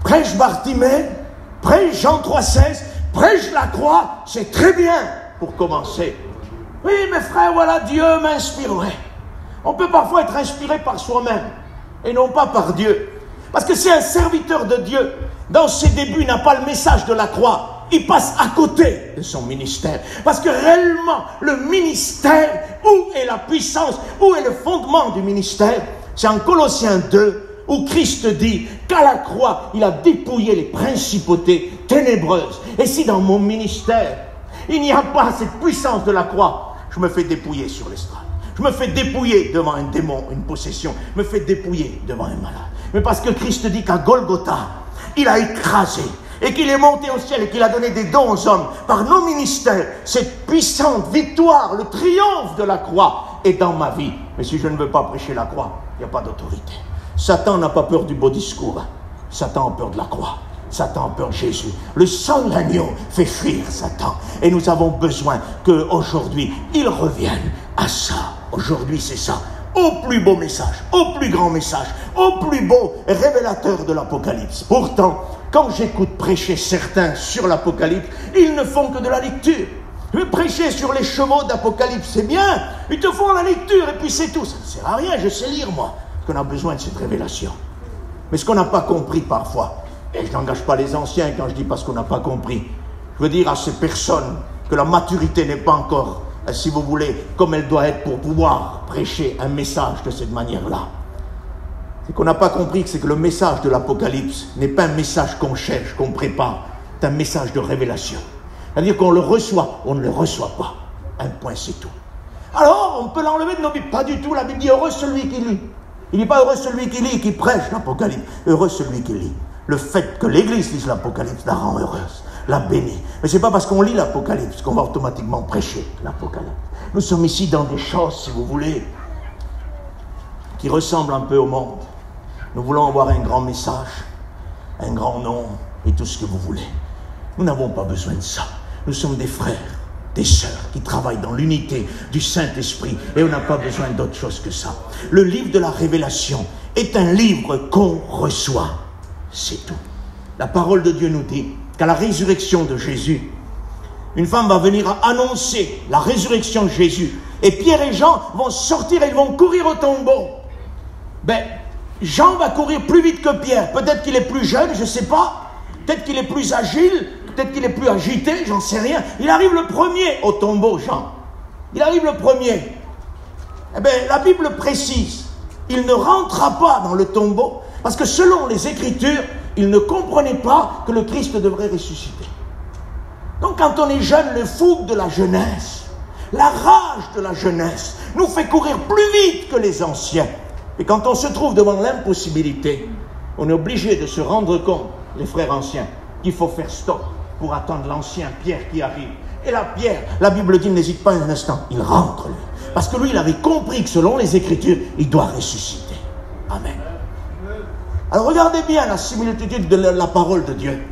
Prêche Bartimée, prêche Jean 3,16, prêche la croix, c'est très bien pour commencer. Oui, mes frères, voilà, Dieu m'inspirerait. On peut parfois être inspiré par soi-même. et non pas par Dieu. Parce que si un serviteur de Dieu, dans ses débuts, n'a pas le message de la croix, il passe à côté de son ministère. Parce que réellement, le ministère, où est la puissance, où est le fondement du ministère? C'est en Colossiens 2, où Christ dit qu'à la croix, il a dépouillé les principautés ténébreuses. Et si dans mon ministère, il n'y a pas cette puissance de la croix, je me fais dépouiller sur l'estrade. Je me fais dépouiller devant un démon, une possession. Je me fais dépouiller devant un malade. Mais parce que Christ dit qu'à Golgotha, il a écrasé et qu'il est monté au ciel et qu'il a donné des dons aux hommes par nos ministères, cette puissante victoire, le triomphe de la croix est dans ma vie. Mais si je ne veux pas prêcher la croix, il n'y a pas d'autorité. Satan n'a pas peur du beau discours. Satan a peur de la croix. Satan a peur de Jésus. Le sang de l'agneau fait fuir Satan. Et nous avons besoin qu'aujourd'hui, il revienne à ça. Aujourd'hui, c'est ça. Au plus beau message, au plus grand message, au plus beau révélateur de l'Apocalypse. Pourtant, quand j'écoute prêcher certains sur l'Apocalypse, ils ne font que de la lecture. Prêcher sur les chevaux d'Apocalypse, c'est bien. Ils te font la lecture et puis c'est tout. Ça ne sert à rien, je sais lire moi. Parce qu'on a besoin de cette révélation. Mais ce qu'on n'a pas compris parfois, et je n'engage pas les anciens quand je dis parce qu'on n'a pas compris, je veux dire à ces personnes que la maturité n'est pas encore, si vous voulez, comme elle doit être pour pouvoir prêcher un message de cette manière-là. C'est qu'on n'a pas compris que c'est que le message de l'Apocalypse n'est pas un message qu'on cherche, qu'on prépare, c'est un message de révélation. C'est-à-dire qu'on le reçoit, on ne le reçoit pas. Un point, c'est tout. Alors, on peut l'enlever de nos Bibles. Pas du tout, la Bible dit heureux celui qui lit. Il n'est pas heureux celui qui lit, qui prêche l'Apocalypse. Heureux celui qui lit. Le fait que l'Église lise l'Apocalypse la rend heureuse, la bénit. Mais ce n'est pas parce qu'on lit l'Apocalypse qu'on va automatiquement prêcher l'Apocalypse. Nous sommes ici dans des choses, si vous voulez, qui ressemblent un peu au monde. Nous voulons avoir un grand message, un grand nom et tout ce que vous voulez. Nous n'avons pas besoin de ça. Nous sommes des frères, des sœurs qui travaillent dans l'unité du Saint-Esprit et on n'a pas besoin d'autre chose que ça. Le livre de la Révélation est un livre qu'on reçoit. C'est tout. La parole de Dieu nous dit qu'à la résurrection de Jésus, une femme va venir annoncer la résurrection de Jésus. Et Pierre et Jean vont sortir et ils vont courir au tombeau. Jean va courir plus vite que Pierre. Peut-être qu'il est plus jeune, je ne sais pas. Peut-être qu'il est plus agile. Peut-être qu'il est plus agité, j'en sais rien. Il arrive le premier au tombeau, Jean. Il arrive le premier. La Bible précise. Il ne rentra pas dans le tombeau parce que selon les Écritures, il ne comprenait pas que le Christ devrait ressusciter. Donc quand on est jeune, le fougue de la jeunesse, la rage de la jeunesse, nous fait courir plus vite que les anciens. Et quand on se trouve devant l'impossibilité, on est obligé de se rendre compte, les frères anciens, qu'il faut faire stop pour attendre l'ancien Pierre qui arrive. Et là, Pierre, la Bible dit, n'hésite pas un instant, il rentre lui. Parce que lui, il avait compris que selon les Écritures, il doit ressusciter. Amen. Alors regardez bien la similitude de la parole de Dieu.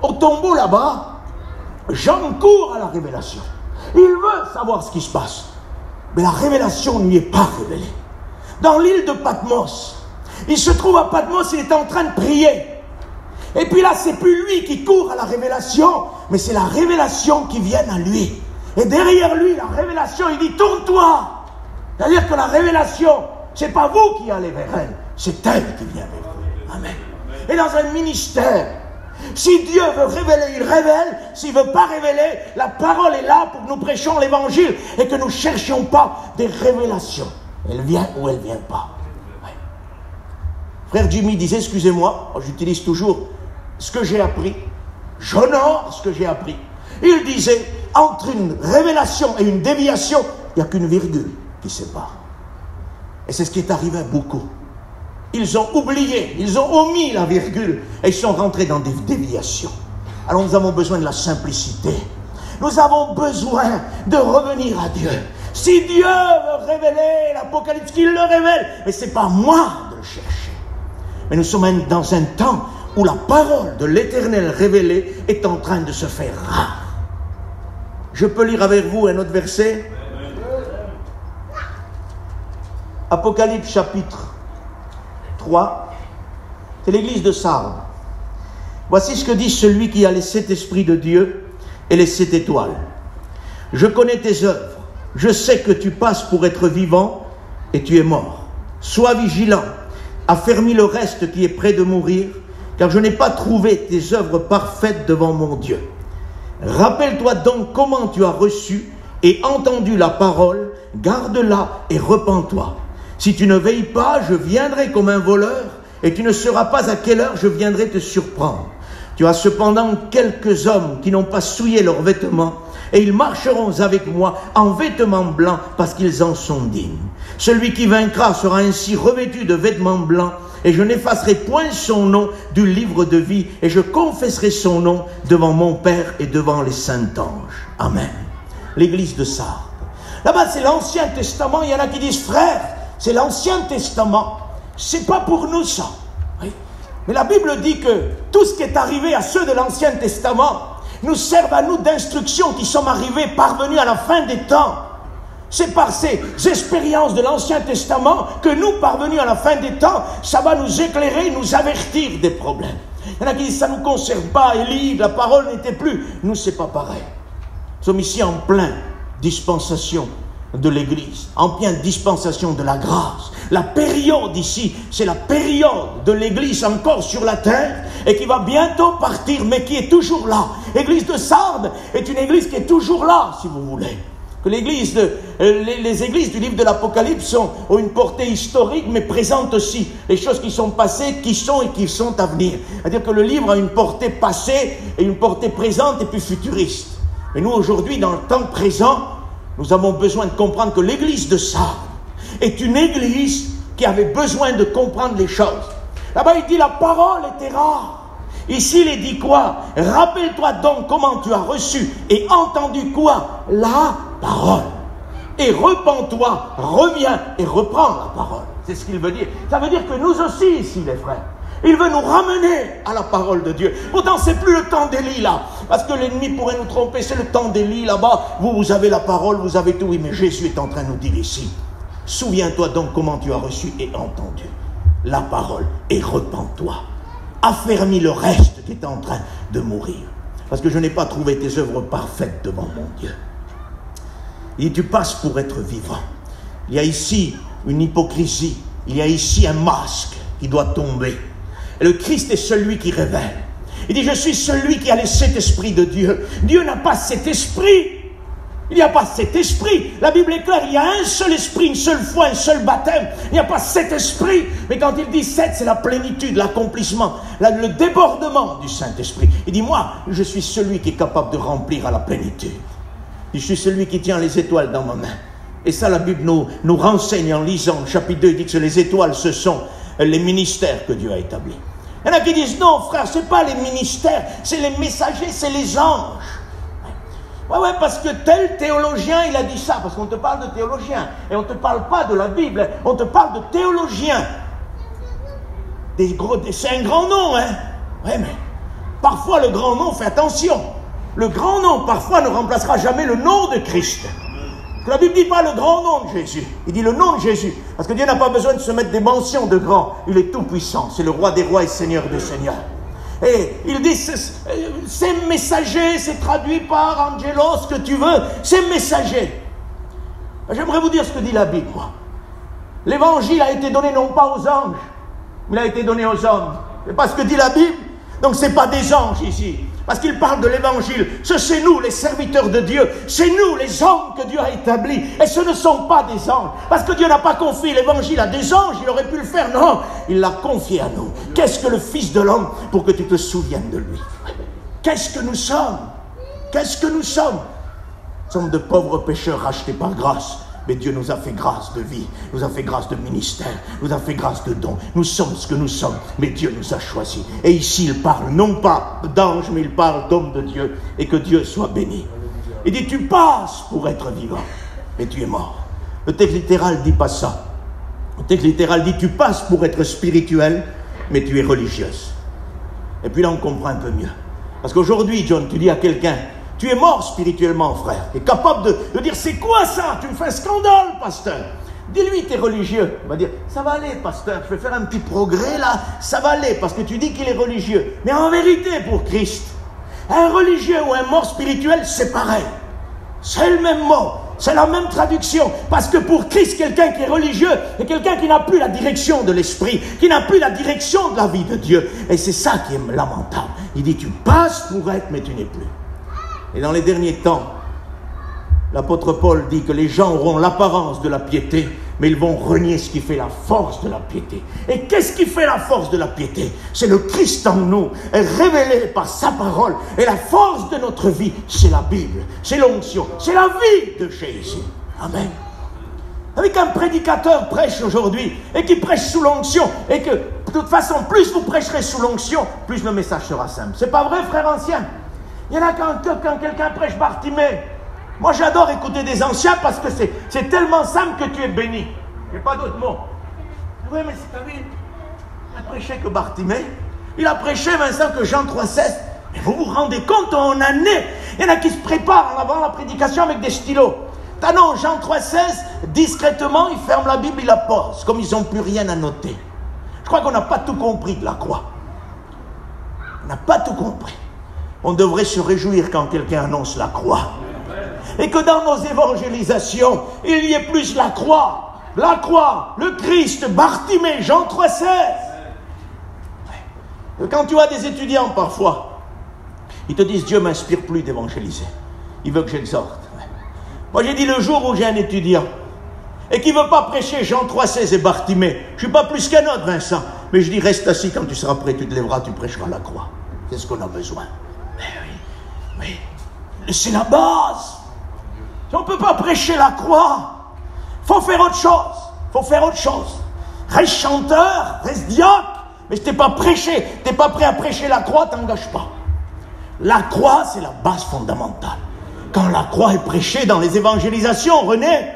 Au tombeau là-bas, Jean court à la révélation. Il veut savoir ce qui se passe. Mais la révélation ne lui est pas révélée. Dans l'île de Patmos, il se trouve à Patmos, il est en train de prier. Et puis là, c'est plus lui qui court à la révélation, mais c'est la révélation qui vient à lui. Et derrière lui, la révélation, il dit, tourne-toi. C'est-à-dire que la révélation, c'est pas vous qui allez vers elle, c'est elle qui vient vers vous. Amen. Et dans un ministère, si Dieu veut révéler, il révèle. S'il ne veut pas révéler, la parole est là pour que nous prêchions l'évangile et que nous ne cherchions pas des révélations. Elle vient ou elle ne vient pas. Ouais. Frère Jimmy disait, excusez-moi, j'utilise toujours ce que j'ai appris. J'honore ce que j'ai appris. Il disait, entre une révélation et une déviation, il n'y a qu'une virgule qui sépare. Et c'est ce qui est arrivé à beaucoup. Ils ont oublié, ils ont omis la virgule et ils sont rentrés dans des déviations. Alors nous avons besoin de la simplicité. Nous avons besoin de revenir à Dieu. Si Dieu veut révéler l'Apocalypse, qu'il le révèle. Mais ce n'est pas moi de le chercher. Mais nous sommes dans un temps où la parole de l'Éternel révélée est en train de se faire rare. Je peux lire avec vous un autre verset. Apocalypse chapitre 3, c'est l'église de Sardes. Voici ce que dit celui qui a les 7 esprits de Dieu et les 7 étoiles. Je connais tes œuvres, je sais que tu passes pour être vivant et tu es mort. Sois vigilant, affermis le reste qui est près de mourir, car je n'ai pas trouvé tes œuvres parfaites devant mon Dieu. Rappelle-toi donc comment tu as reçu et entendu la parole, garde-la et repens-toi. Si tu ne veilles pas, je viendrai comme un voleur, et tu ne sauras pas à quelle heure je viendrai te surprendre. Tu as cependant quelques hommes qui n'ont pas souillé leurs vêtements, et ils marcheront avec moi en vêtements blancs, parce qu'ils en sont dignes. Celui qui vaincra sera ainsi revêtu de vêtements blancs, et je n'effacerai point son nom du livre de vie, et je confesserai son nom devant mon Père et devant les saints anges. Amen. L'église de Sardes. Là-bas, c'est l'Ancien Testament. Il y en a qui disent, frère, c'est l'Ancien Testament. C'est pas pour nous, ça. Oui. Mais la Bible dit que tout ce qui est arrivé à ceux de l'Ancien Testament nous servent à nous d'instructions qui sommes arrivés, parvenus à la fin des temps. C'est par ces expériences de l'Ancien Testament que nous, parvenus à la fin des temps, ça va nous éclairer, nous avertir des problèmes. Il y en a qui disent, ça ne nous concerne pas, Élie, la parole n'était plus. Nous, c'est pas pareil. Nous sommes ici en pleine dispensation de l'Église, en pleine dispensation de la grâce. La période ici, c'est la période de l'Église encore sur la terre et qui va bientôt partir, mais qui est toujours là. L'église de Sardes est une église qui est toujours là, si vous voulez. Que les églises du livre de l'Apocalypse ont une portée historique, mais présentent aussi les choses qui sont passées, qui sont et qui sont à venir. C'est-à-dire que le livre a une portée passée et une portée présente et puis futuriste. Mais nous, aujourd'hui, dans le temps présent, nous avons besoin de comprendre que l'église de Sardes est une église qui avait besoin de comprendre les choses. Là-bas, il dit la parole était rare. Ici, il est dit quoi? Rappelle-toi donc comment tu as reçu et entendu quoi? La parole. Et repens-toi, reviens et reprends la parole. C'est ce qu'il veut dire. Ça veut dire que nous aussi, ici, les frères, il veut nous ramener à la parole de Dieu. Pourtant, c'est plus le temps d'Élie, là. Parce que l'ennemi pourrait nous tromper. C'est le temps d'Élie, là-bas. Vous avez la parole, vous avez tout. Oui, mais Jésus est en train de nous dire ici. Souviens-toi donc comment tu as reçu et entendu la parole. Et repens-toi. Affermis le reste qui est en train de mourir. Parce que je n'ai pas trouvé tes œuvres parfaites devant mon Dieu. Il dit, tu passes pour être vivant. Il y a ici une hypocrisie. Il y a ici un masque qui doit tomber. Et le Christ est celui qui révèle. Il dit, je suis celui qui a cet esprit de Dieu. Dieu n'a pas cet esprit. Il n'y a pas cet esprit. La Bible est claire, il y a un seul esprit, une seule foi, un seul baptême. Il n'y a pas cet esprit. Mais quand il dit sept, c'est la plénitude, l'accomplissement, le débordement du Saint-Esprit. Il dit, moi, je suis celui qui est capable de remplir à la plénitude. Je suis celui qui tient les étoiles dans ma main. Et ça, la Bible nous renseigne en lisant. Le chapitre 2, il dit que les étoiles, ce sont les ministères que Dieu a établis. Il y en a qui disent, non, frère, ce n'est pas les ministères, c'est les messagers, c'est les anges. Ouais, parce que tel théologien, il a dit ça, parce qu'on te parle de théologien, et on ne te parle pas de la Bible, on te parle de théologien. C'est un grand nom, hein. Ouais, mais parfois le grand nom, fais attention, le grand nom, parfois, ne remplacera jamais le nom de Christ. La Bible ne dit pas le grand nom de Jésus, il dit le nom de Jésus, parce que Dieu n'a pas besoin de se mettre des mentions de grand, il est tout puissant, c'est le roi des rois et seigneur des seigneurs. Et il dit, c'est messager, c'est traduit par Angelo, ce que tu veux, c'est messager. J'aimerais vous dire ce que dit la Bible, moi. L'évangile a été donné non pas aux anges, mais il a été donné aux hommes. C'est pas ce que dit la Bible. Donc c'est pas des anges ici. Parce qu'il parle de l'évangile. C'est nous, les serviteurs de Dieu. C'est nous, les hommes que Dieu a établis. Et ce ne sont pas des anges. Parce que Dieu n'a pas confié l'évangile à des anges. Il aurait pu le faire. Non, il l'a confié à nous. Qu'est-ce que le Fils de l'homme pour que tu te souviennes de lui? Qu'est-ce que nous sommes? Qu'est-ce que nous sommes? Nous sommes de pauvres pécheurs rachetés par grâce. Mais Dieu nous a fait grâce de vie, nous a fait grâce de ministère, nous a fait grâce de don. Nous sommes ce que nous sommes, mais Dieu nous a choisis. Et ici, il parle non pas d'ange, mais il parle d'homme de Dieu. Et que Dieu soit béni. Il dit, tu passes pour être vivant, mais tu es mort. Le texte littéral ne dit pas ça. Le texte littéral dit, tu passes pour être spirituel, mais tu es religieuse. Et puis là, on comprend un peu mieux. Parce qu'aujourd'hui, John, tu dis à quelqu'un, tu es mort spirituellement, frère. Tu es capable de dire, c'est quoi ça? Tu me fais un scandale, pasteur. Dis-lui, tu es religieux. Il va dire, ça va aller, pasteur. Je vais faire un petit progrès là. Ça va aller, parce que tu dis qu'il est religieux. Mais en vérité, pour Christ, un religieux ou un mort spirituel, c'est pareil. C'est le même mot. C'est la même traduction. Parce que pour Christ, quelqu'un qui est religieux est quelqu'un qui n'a plus la direction de l'esprit, qui n'a plus la direction de la vie de Dieu. Et c'est ça qui est lamentable. Il dit, tu passes pour être, mais tu n'es plus. Et dans les derniers temps, l'apôtre Paul dit que les gens auront l'apparence de la piété, mais ils vont renier ce qui fait la force de la piété. Et qu'est-ce qui fait la force de la piété? C'est le Christ en nous, révélé par sa parole. Et la force de notre vie, c'est la Bible, c'est l'onction, c'est la vie de Jésus. Amen. Avec un prédicateur prêche aujourd'hui, et qui prêche sous l'onction, et que, de toute façon, plus vous prêcherez sous l'onction, plus le message sera simple. C'est pas vrai, frère ancien? Il y en a quand quelqu'un prêche Bartimée. Moi, j'adore écouter des anciens parce que c'est tellement simple que tu es béni. Il n'y a pas d'autre mot. Oui, mais c'est pas lui. Il a prêché que Bartimée. Il a prêché, Vincent, que Jean 3,16. Mais vous vous rendez compte, en année, il y en a qui se préparent avant la prédication avec des stylos. Ah non, Jean 3,16, discrètement, il ferme la Bible, il la pose, comme ils n'ont plus rien à noter. Je crois qu'on n'a pas tout compris de la croix. On n'a pas tout compris. On devrait se réjouir quand quelqu'un annonce la croix. Et que dans nos évangélisations, il y ait plus la croix, le Christ, Bartimée, Jean 3,16. Quand tu as des étudiants parfois, ils te disent, Dieu ne m'inspire plus d'évangéliser. Il veut que j'exhorte. Moi j'ai dit, le jour où j'ai un étudiant, et qui ne veut pas prêcher Jean 3,16 et Bartimée, je ne suis pas plus qu'un autre, Vincent, mais je dis, reste assis, quand tu seras prêt, tu te lèveras, tu prêcheras la croix. C'est ce qu'on a besoin. Mais oui, c'est la base. On ne peut pas prêcher la croix. Il faut faire autre chose. Reste chanteur, reste diacre. Mais si tu n'es pas prêché, tu n'es pas prêt à prêcher la croix, tu n'engages pas. La croix, c'est la base fondamentale. Quand la croix est prêchée dans les évangélisations, René,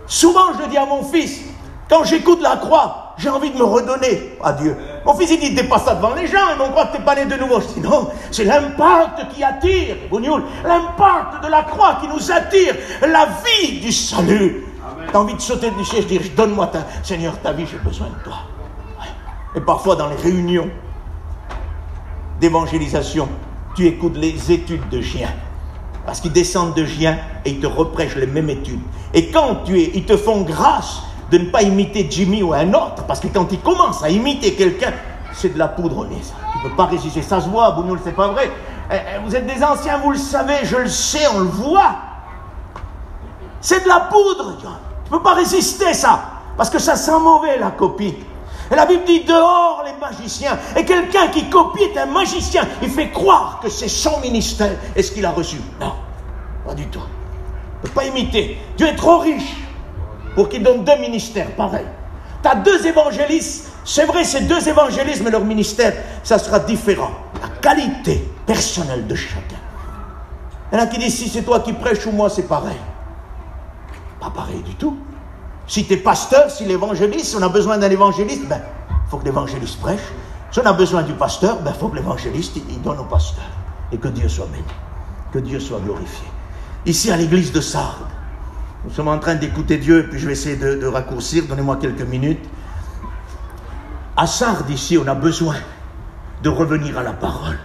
souvent je le dis à mon fils, quand j'écoute la croix, j'ai envie de me redonner à Dieu. Mon fils, il dit, t'es pas ça devant les gens, ils vont croire que t'es pas né de nouveau. Je dis, non, c'est l'impact qui attire, l'impact de la croix qui nous attire, la vie du salut. T'as envie de sauter du ciel, je dis, donne-moi Seigneur, ta vie, j'ai besoin de toi. Et parfois, dans les réunions d'évangélisation, tu écoutes les études de Gien. Parce qu'ils descendent de Gien et ils te reprêchent les mêmes études. Et quand ils te font grâce de ne pas imiter Jimmy ou un autre, parce que quand ils commencent à imiter quelqu'un, c'est de la poudre au nez, ça. Tu ne peux pas résister. Ça se voit, Bougnoul, c'est pas vrai. Vous êtes des anciens, vous le savez, je le sais, on le voit. C'est de la poudre. Tu ne peux pas résister, ça. Parce que ça sent mauvais, la copie. Et la Bible dit, dehors les magiciens. Et quelqu'un qui copie est un magicien. Il fait croire que c'est son ministère. Est-ce qu'il a reçu? Non, pas du tout. Il ne peut pas imiter. Dieu est trop riche pour qu'il donne 2 ministères pareils. Tu as 2 évangélistes. C'est vrai, ces 2 évangélistes, mais leur ministère, ça sera différent. La qualité personnelle de chacun. Il y en a qui disent, si c'est toi qui prêches ou moi, c'est pareil. Pas pareil du tout. Si tu es pasteur, si l'évangéliste, si on a besoin d'un évangéliste, il faut que l'évangéliste prêche. Si on a besoin du pasteur, il faut que l'évangéliste, il donne au pasteur. Et que Dieu soit béni. Que Dieu soit glorifié. Ici, à l'église de Sardes, nous sommes en train d'écouter Dieu, et puis je vais essayer de raccourcir, donnez-moi quelques minutes. À Sardes, ici, on a besoin de revenir à la parole.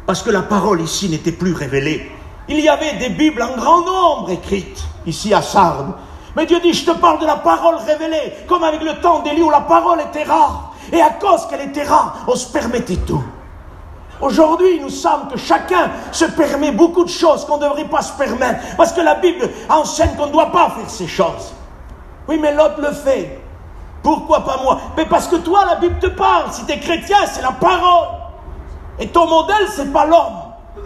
Parce que la parole, ici, n'était plus révélée. Il y avait des Bibles en grand nombre écrites, ici à Sardes. Mais Dieu dit, je te parle de la parole révélée, comme avec le temps d'Élie où la parole était rare. Et à cause qu'elle était rare, on se permettait tout. Aujourd'hui, nous savons que chacun se permet beaucoup de choses qu'on ne devrait pas se permettre. Parce que la Bible enseigne qu'on ne doit pas faire ces choses. Oui, mais l'autre le fait. Pourquoi pas moi? Mais parce que toi, la Bible te parle. Si tu es chrétien, c'est la parole. Et ton modèle, c'est pas l'homme,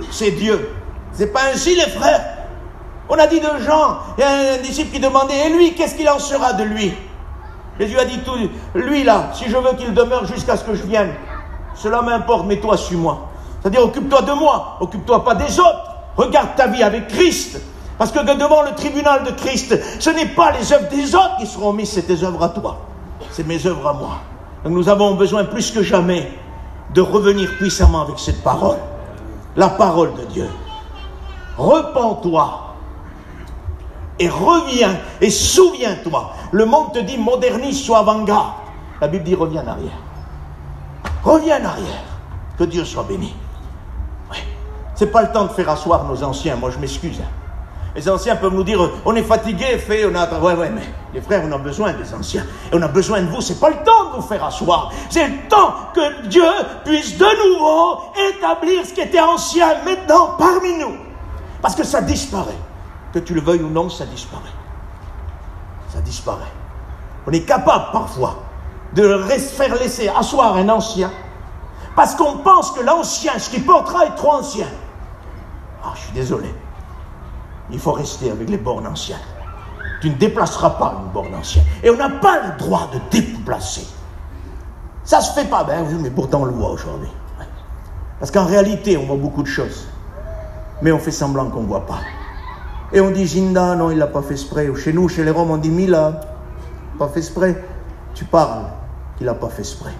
c'est Dieu. C'est pas ainsi, les frères. On a dit de Jean, il y a un disciple qui demandait, et lui, qu'est-ce qu'il en sera de lui? Jésus a dit, tout, lui là, si je veux qu'il demeure jusqu'à ce que je vienne, cela m'importe, mais toi, suis-moi. C'est-à-dire, occupe-toi de moi, occupe-toi pas des autres. Regarde ta vie avec Christ. Parce que devant le tribunal de Christ, ce n'est pas les œuvres des autres qui seront mises, c'est tes œuvres à toi. C'est mes œuvres à moi. Donc nous avons besoin plus que jamais de revenir puissamment avec cette parole. La parole de Dieu. Repens-toi. Et reviens, et souviens-toi. Le monde te dit moderniste, sois avant-garde. La Bible dit reviens en arrière. Reviens en arrière. Que Dieu soit béni. Ouais. C'est pas le temps de faire asseoir nos anciens, moi je m'excuse. Les anciens peuvent nous dire, on est fatigué, on a... Ouais, mais les frères, on a besoin des anciens. Et on a besoin de vous. C'est pas le temps de vous faire asseoir. C'est le temps que Dieu puisse de nouveau établir ce qui était ancien maintenant parmi nous. Parce que ça disparaît. Que tu le veuilles ou non, ça disparaît. Ça disparaît. On est capable parfois de faire laisser asseoir un ancien parce qu'on pense que l'ancien, ce qu'il portera, est trop ancien. Ah, je suis désolé. Il faut rester avec les bornes anciennes. Tu ne déplaceras pas une borne ancienne. Et on n'a pas le droit de déplacer. Ça se fait pas. Ben oui, mais pourtant on le voit aujourd'hui. Parce qu'en réalité, on voit beaucoup de choses. Mais on fait semblant qu'on ne voit pas. Et on dit, Ginda, non, il ne l'a pas fait exprès. Ou chez nous, chez les Roms, on dit, Mila, pas fait exprès. Tu parles qu'il n'a pas fait exprès.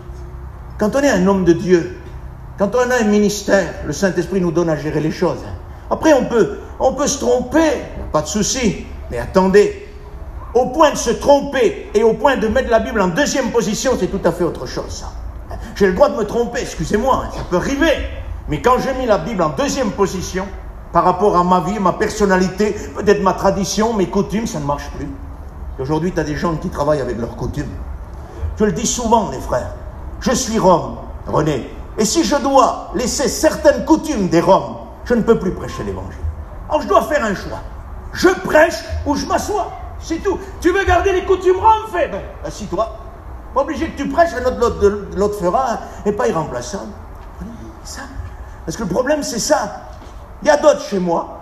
Quand on est un homme de Dieu, quand on a un ministère, le Saint-Esprit nous donne à gérer les choses. Après, on peut se tromper, pas de souci. Mais attendez, au point de se tromper et au point de mettre la Bible en deuxième position, c'est tout à fait autre chose, ça. J'ai le droit de me tromper, excusez-moi, ça peut arriver. Mais quand j'ai mis la Bible en deuxième position, par rapport à ma vie, ma personnalité, peut-être ma tradition, mes coutumes, ça ne marche plus. Et aujourd'hui, tu as des gens qui travaillent avec leurs coutumes. Je le dis souvent, les frères. Je suis Rome, René. Et si je dois laisser certaines coutumes des Roms, je ne peux plus prêcher l'évangile. Alors je dois faire un choix. Je prêche ou je m'assois. C'est tout. Tu veux garder les coutumes Roms, fais. Ben, assis-toi. Pas obligé que tu prêches, un autre l'autre fera, et pas irremplaçable. Ça. Parce que le problème, c'est ça. Il y a d'autres chez moi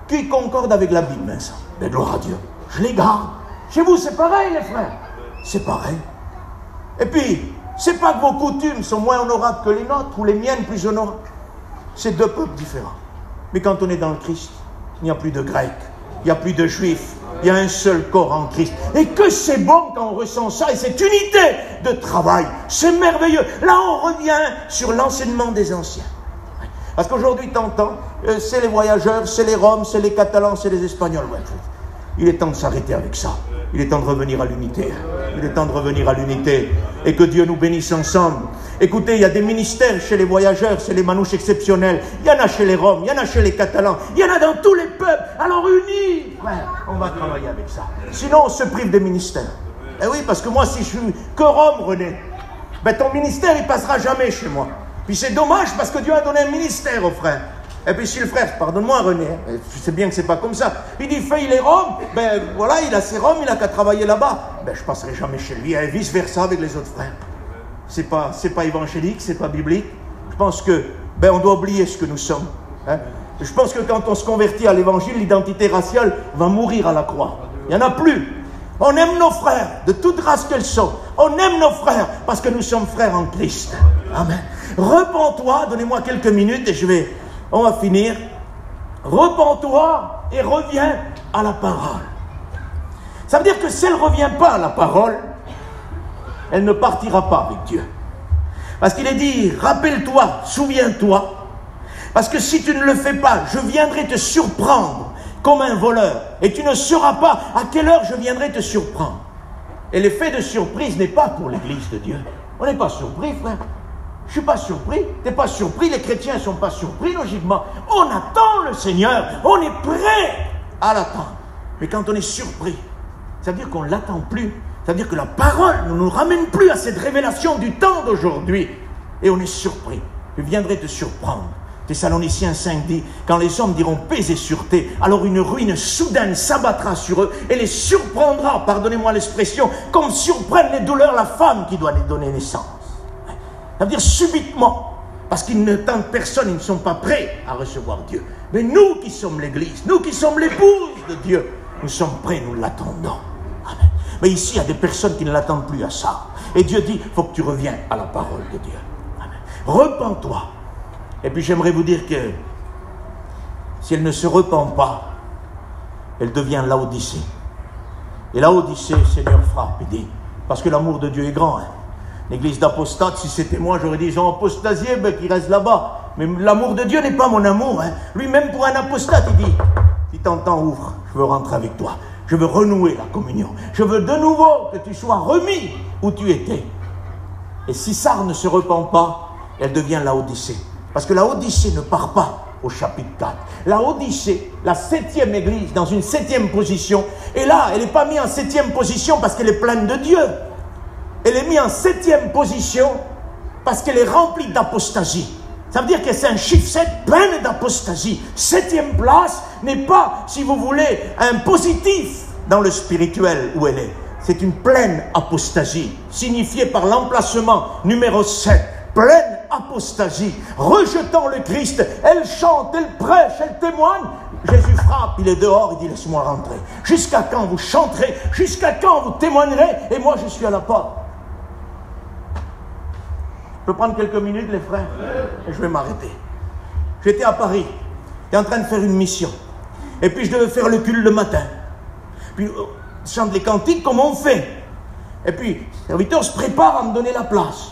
qui concordent avec la Bible, ça. Mais gloire à Dieu. Je les garde. Chez vous, c'est pareil, les frères. C'est pareil. Et puis, c'est pas que vos coutumes sont moins honorables que les nôtres, ou les miennes plus honorables. C'est deux peuples différents. Mais quand on est dans le Christ, il n'y a plus de Grecs, il n'y a plus de Juifs, il y a un seul corps en Christ. Et que c'est bon quand on ressent ça, et cette unité de travail, c'est merveilleux. Là, on revient sur l'enseignement des anciens. Parce qu'aujourd'hui, t'entends, c'est les voyageurs, c'est les Roms, c'est les Catalans, c'est les Espagnols. Ouais, il est temps de s'arrêter avec ça. Il est temps de revenir à l'unité. Il est temps de revenir à l'unité. Et que Dieu nous bénisse ensemble. Écoutez, il y a des ministères chez les voyageurs, c'est les manouches exceptionnels. Il y en a chez les Roms, il y en a chez les Catalans. Il y en a dans tous les peuples. Alors unis, frère, on va travailler avec ça. Sinon, on se prive des ministères. Eh oui, parce que moi, si je suis que Rome, René, ben ton ministère, il passera jamais chez moi. Puis c'est dommage parce que Dieu a donné un ministère aux frères. Et puis si le frère, pardonne-moi René, je sais bien que c'est pas comme ça, il dit fais il est Rome, ben voilà, il a ses Roms, il a qu'à travailler là-bas. Ben je passerai jamais chez lui, et vice versa avec les autres frères. C'est pas évangélique, c'est pas biblique. Je pense que, ben on doit oublier ce que nous sommes. Hein? Je pense que quand on se convertit à l'évangile, l'identité raciale va mourir à la croix. Il n'y en a plus. On aime nos frères, de toute race qu'elles sont. On aime nos frères parce que nous sommes frères en Christ. Amen. Repens-toi, donnez-moi quelques minutes et on va finir. Repens-toi et reviens à la parole. Ça veut dire que si elle ne revient pas à la parole, elle ne partira pas avec Dieu. Parce qu'il est dit, rappelle-toi, souviens-toi, parce que si tu ne le fais pas, je viendrai te surprendre comme un voleur, et tu ne sauras pas à quelle heure je viendrai te surprendre. Et l'effet de surprise n'est pas pour l'Église de Dieu. On n'est pas surpris, frère. Je ne suis pas surpris. Tu n'es pas surpris, les chrétiens ne sont pas surpris, logiquement. On attend le Seigneur, on est prêt à l'attendre. Mais quand on est surpris, ça veut dire qu'on ne l'attend plus. Ça veut dire que la parole ne nous ramène plus à cette révélation du temps d'aujourd'hui. Et on est surpris. Je viendrai te surprendre. Thessaloniciens 5 dit, quand les hommes diront paix et sûreté, alors une ruine soudaine s'abattra sur eux et les surprendra, pardonnez-moi l'expression, comme surprennent les douleurs la femme qui doit les donner naissance. Ça veut dire subitement, parce qu'ils ne tentent personne, ils ne sont pas prêts à recevoir Dieu. Mais nous qui sommes l'Église, nous qui sommes l'épouse de Dieu, nous sommes prêts, nous l'attendons. Amen. Mais ici, il y a des personnes qui ne l'attendent plus à ça. Et Dieu dit, il faut que tu reviennes à la parole de Dieu. Amen. Repens-toi. Et puis j'aimerais vous dire que si elle ne se repent pas, elle devient Laodicée. Et Laodicée, Seigneur frappe, il dit, parce que l'amour de Dieu est grand. Hein. L'église d'apostates, si c'était moi, j'aurais dit, ils ont apostasié, ben, qu'ils restent là-bas. Mais l'amour de Dieu n'est pas mon amour. Hein. Lui-même, pour un apostate, il dit, si t'entends, ouvre, je veux rentrer avec toi. Je veux renouer la communion. Je veux de nouveau que tu sois remis où tu étais. Et si Sarre ne se repent pas, elle devient Laodicée. Parce que la Odyssée ne part pas au chapitre 4. La Odyssée, la 7e église, dans une 7e position. Et là, elle n'est pas mise en 7e position parce qu'elle est pleine de Dieu. Elle est mise en 7e position parce qu'elle est remplie d'apostasie. Ça veut dire que c'est un chiffre 7 plein d'apostasie. 7e place n'est pas, si vous voulez, un positif dans le spirituel où elle est. C'est une pleine apostasie, signifiée par l'emplacement numéro 7. Pleine apostasie, rejetant le Christ. Elle chante, elle prêche, elle témoigne. Jésus frappe, il est dehors, il dit laisse-moi rentrer. Jusqu'à quand vous chanterez? Jusqu'à quand vous témoignerez? Et moi je suis à la porte. Je peux prendre quelques minutes les frères et je vais m'arrêter. J'étais à Paris, j'étais en train de faire une mission. Et puis je devais faire le culte le matin. Puis je chante les cantiques comme on fait. Et puis le serviteur se prépare à me donner la place.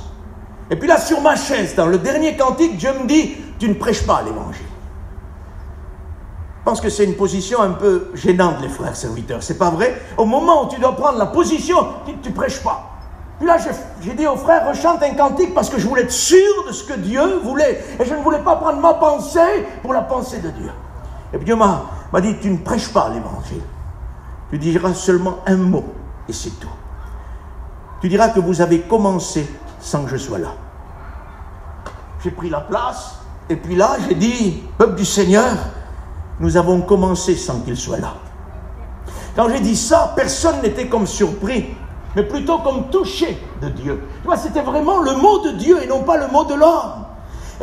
Et puis là, sur ma chaise, dans le dernier cantique, Dieu me dit, tu ne prêches pas l'évangile. Je pense que c'est une position un peu gênante, les frères serviteurs. C'est pas vrai? Au moment où tu dois prendre la position, tu ne prêches pas. Puis là, j'ai dit aux frères, rechante un cantique parce que je voulais être sûr de ce que Dieu voulait. Et je ne voulais pas prendre ma pensée pour la pensée de Dieu. Et puis Dieu m'a dit, tu ne prêches pas l'évangile. Tu diras seulement un mot, et c'est tout. Tu diras que vous avez commencé sans que je sois là. J'ai pris la place, et puis là, j'ai dit, peuple du Seigneur, nous avons commencé sans qu'il soit là. Quand j'ai dit ça, personne n'était comme surpris, mais plutôt comme touché de Dieu. Tu vois, c'était vraiment le mot de Dieu et non pas le mot de l'homme.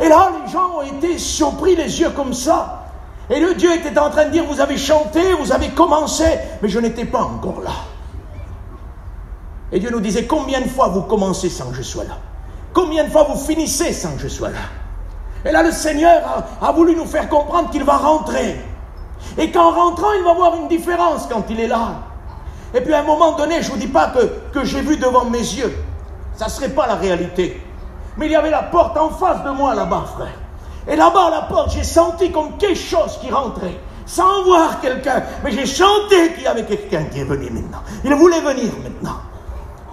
Et là, les gens ont été surpris, les yeux comme ça. Et le Dieu était en train de dire, vous avez chanté, vous avez commencé, mais je n'étais pas encore là. Et Dieu nous disait, combien de fois vous commencez sans que je sois là? Combien de fois vous finissez sans que je sois là? Et là, le Seigneur a voulu nous faire comprendre qu'il va rentrer. Et qu'en rentrant, il va voir une différence quand il est là. Et puis à un moment donné, je ne vous dis pas que j'ai vu devant mes yeux. Ça ne serait pas la réalité. Mais il y avait la porte en face de moi là-bas, frère. Et là-bas, à la porte, j'ai senti comme quelque chose qui rentrait. Sans voir quelqu'un. Mais j'ai chanté qu'il y avait quelqu'un qui est venu maintenant. Il voulait venir maintenant.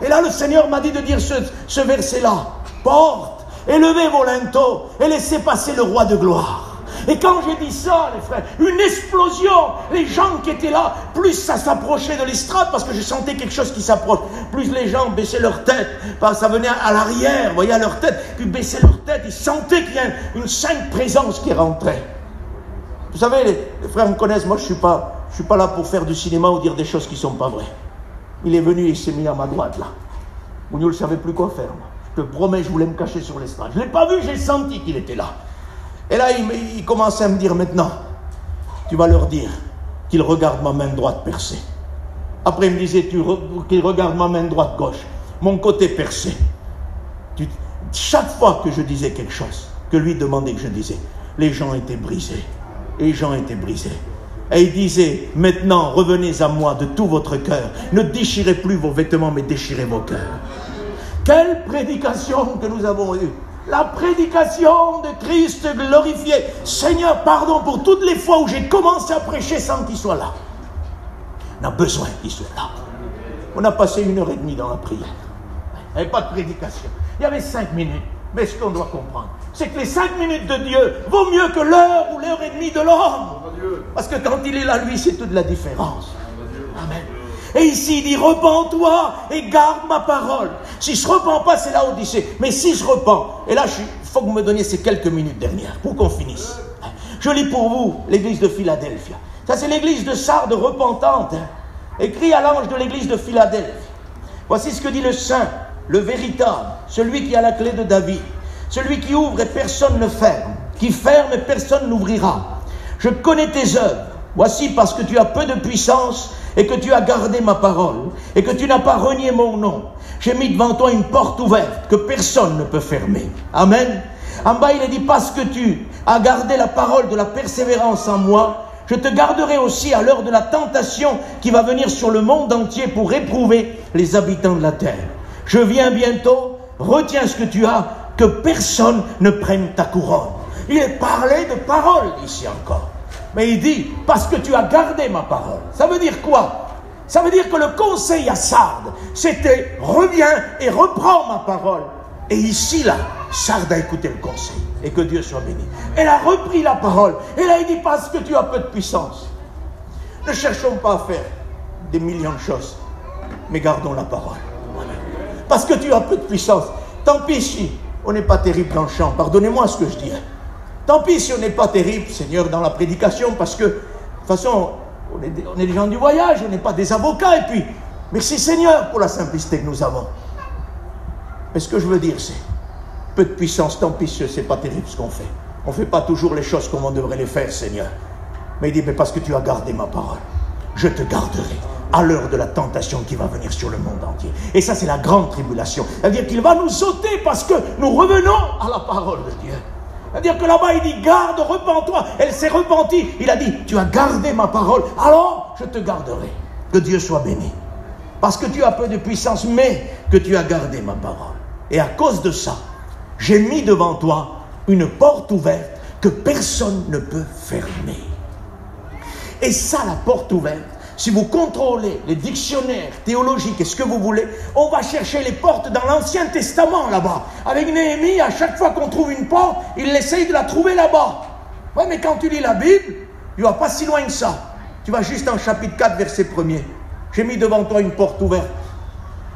Et là, le Seigneur m'a dit de dire ce verset-là. Porte, élevez vos linteaux et laissez passer le roi de gloire. Et quand j'ai dit ça, les frères, une explosion. Les gens qui étaient là, plus ça s'approchait de l'estrade, parce que je sentais quelque chose qui s'approche, plus les gens baissaient leur tête, ça venait à l'arrière, vous voyez, à leur tête, puis baissaient leur tête, ils sentaient qu'il y a une sainte présence qui rentrait. Vous savez, les frères me connaissent, moi je suis pas là pour faire du cinéma ou dire des choses qui ne sont pas vraies. Il est venu et il s'est mis à ma droite là. Vous ne savez plus quoi faire, moi. Je te promets, je voulais me cacher sur l'estrade. Je ne l'ai pas vu, j'ai senti qu'il était là. Et là, il commençait à me dire maintenant, tu vas leur dire qu'ils regardent ma main droite percée. Après, il me disait qu'ils regardent ma main droite gauche, mon côté percé. Chaque fois que je disais quelque chose, que lui demandait que je disais, les gens étaient brisés. Et les gens étaient brisés. Et il disait, maintenant, revenez à moi de tout votre cœur. Ne déchirez plus vos vêtements, mais déchirez vos cœurs. Quelle prédication que nous avons eue. La prédication de Christ glorifié. Seigneur, pardon pour toutes les fois où j'ai commencé à prêcher sans qu'il soit là. On a besoin qu'il soit là. On a passé 1h30 dans la prière. Il n'y avait pas de prédication. Il y avait 5 minutes. Mais ce qu'on doit comprendre, c'est que les 5 minutes de Dieu vaut mieux que l'heure ou l'heure et demie de l'homme. Parce que quand il est là, lui, c'est toute la différence. Amen. Et ici, il dit, repens-toi et garde ma parole. Si je ne repens pas, c'est la Odyssée. Mais si je repens, et là, il faut que vous me donniez ces quelques minutes dernières pour qu'on finisse. Je lis pour vous l'église de Philadelphie. Ça, c'est l'église de Sardes repentante. Écrit à l'ange de l'église de Philadelphie. Voici ce que dit le saint, le véritable, celui qui a la clé de David. Celui qui ouvre et personne ne ferme. Qui ferme et personne n'ouvrira. Je connais tes œuvres. Voici parce que tu as peu de puissance et que tu as gardé ma parole et que tu n'as pas renié mon nom. J'ai mis devant toi une porte ouverte que personne ne peut fermer. Amen. En bas, il est dit, parce que tu as gardé la parole de la persévérance en moi, je te garderai aussi à l'heure de la tentation qui va venir sur le monde entier pour éprouver les habitants de la terre. Je viens bientôt, retiens ce que tu as, que personne ne prenne ta couronne. Il est parlé de parole ici encore. Mais il dit, parce que tu as gardé ma parole. Ça veut dire quoi? Ça veut dire que le conseil à Sardes, c'était, reviens et reprends ma parole. Et ici, là, Sarde a écouté le conseil. Et que Dieu soit béni. Elle a repris la parole. Et là, il dit, parce que tu as peu de puissance. Ne cherchons pas à faire des millions de choses. Mais gardons la parole. Parce que tu as peu de puissance. Tant pis si on n'est pas terrible dans le chant. Pardonnez-moi ce que je dis. Tant pis si on n'est pas terrible, Seigneur, dans la prédication. Parce que, de toute façon, on est des gens du voyage. On n'est pas des avocats. Et puis, merci Seigneur pour la simplicité que nous avons. Mais ce que je veux dire, c'est peu de puissance, tant pis si c'est pas terrible ce qu'on fait. On ne fait pas toujours les choses comme on devrait les faire, Seigneur. Mais il dit, mais parce que tu as gardé ma parole, je te garderai à l'heure de la tentation qui va venir sur le monde entier. Et ça, c'est la grande tribulation. C'est-à-dire qu'il va nous ôter parce que nous revenons à la parole de Dieu. C'est-à-dire que là-bas, il dit, garde, repens-toi. Elle s'est repentie. Il a dit, tu as gardé ma parole, alors je te garderai. Que Dieu soit béni. Parce que tu as peu de puissance, mais que tu as gardé ma parole. Et à cause de ça, j'ai mis devant toi une porte ouverte que personne ne peut fermer. Et ça, la porte ouverte, si vous contrôlez les dictionnaires théologiques et ce que vous voulez, on va chercher les portes dans l'Ancien Testament là-bas. Avec Néhémie, à chaque fois qu'on trouve une porte, il essaye de la trouver là-bas. Ouais, mais quand tu lis la Bible, tu ne vas pas si loin que ça. Tu vas juste en chapitre 4, verset 1er. J'ai mis devant toi une porte ouverte.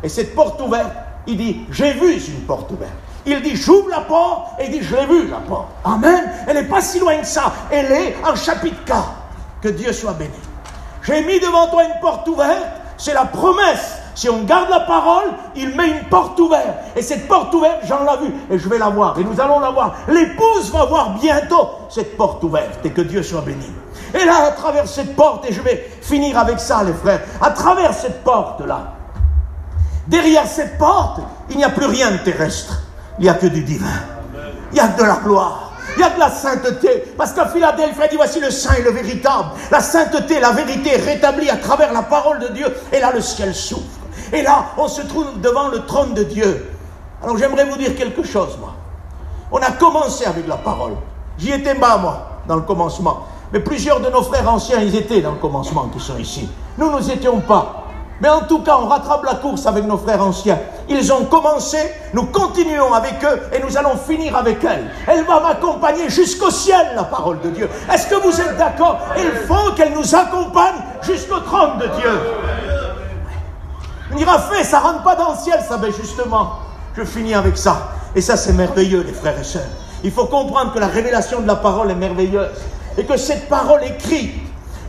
Et cette porte ouverte, il dit, j'ai vu une porte ouverte. Il dit, j'ouvre la porte, et il dit, je l'ai vue, la porte. Amen. Elle n'est pas si loin que ça. Elle est en chapitre 4. Que Dieu soit béni. J'ai mis devant toi une porte ouverte. C'est la promesse. Si on garde la parole, il met une porte ouverte. Et cette porte ouverte, j'en l'ai vue. Et je vais la voir. Et nous allons la voir. L'épouse va voir bientôt cette porte ouverte. Et que Dieu soit béni. Et là, à travers cette porte, et je vais finir avec ça, les frères. À travers cette porte-là, derrière cette porte, il n'y a plus rien de terrestre. Il n'y a que du divin. Il n'y a que de la gloire. Il y a de la sainteté. Parce qu'à Philadelphie, il dit, voici le saint et le véritable. La sainteté, la vérité est rétablie à travers la parole de Dieu. Et là, le ciel s'ouvre. Et là, on se trouve devant le trône de Dieu. Alors, j'aimerais vous dire quelque chose, moi. On a commencé avec la parole. J'y étais pas, moi, dans le commencement. Mais plusieurs de nos frères anciens, ils étaient dans le commencement, qui sont ici. Nous, nous n'étions pas. Mais en tout cas, on rattrape la course avec nos frères anciens. Ils ont commencé, nous continuons avec eux et nous allons finir avec elle. Elle va m'accompagner jusqu'au ciel, la parole de Dieu. Est-ce que vous êtes d'accord? Il faut qu'elle nous accompagne jusqu'au trône de Dieu. On dira, fait, ça ne rentre pas dans le ciel, ça, ben justement. Je finis avec ça. Et ça, c'est merveilleux, les frères et sœurs. Il faut comprendre que la révélation de la parole est merveilleuse. Et que cette parole écrite,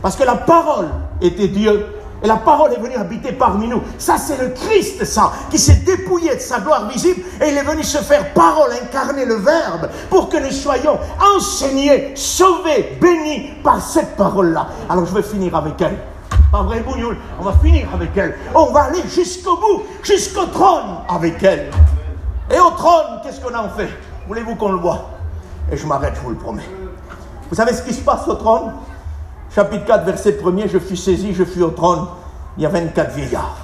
parce que la parole était Dieu, et la parole est venue habiter parmi nous. Ça, c'est le Christ, ça, qui s'est dépouillé de sa gloire visible et il est venu se faire parole, incarner le Verbe, pour que nous soyons enseignés, sauvés, bénis par cette parole-là. Alors, je vais finir avec elle. Pas vrai, Bougnoul? On va finir avec elle. On va aller jusqu'au bout, jusqu'au trône avec elle. Et au trône, qu'est-ce qu'on en fait? Voulez-vous qu'on le voit? Et je m'arrête, je vous le promets. Vous savez ce qui se passe au trône? Chapitre 4, verset 1er, je fus saisi, je fus au trône. Il y a 24 vieillards.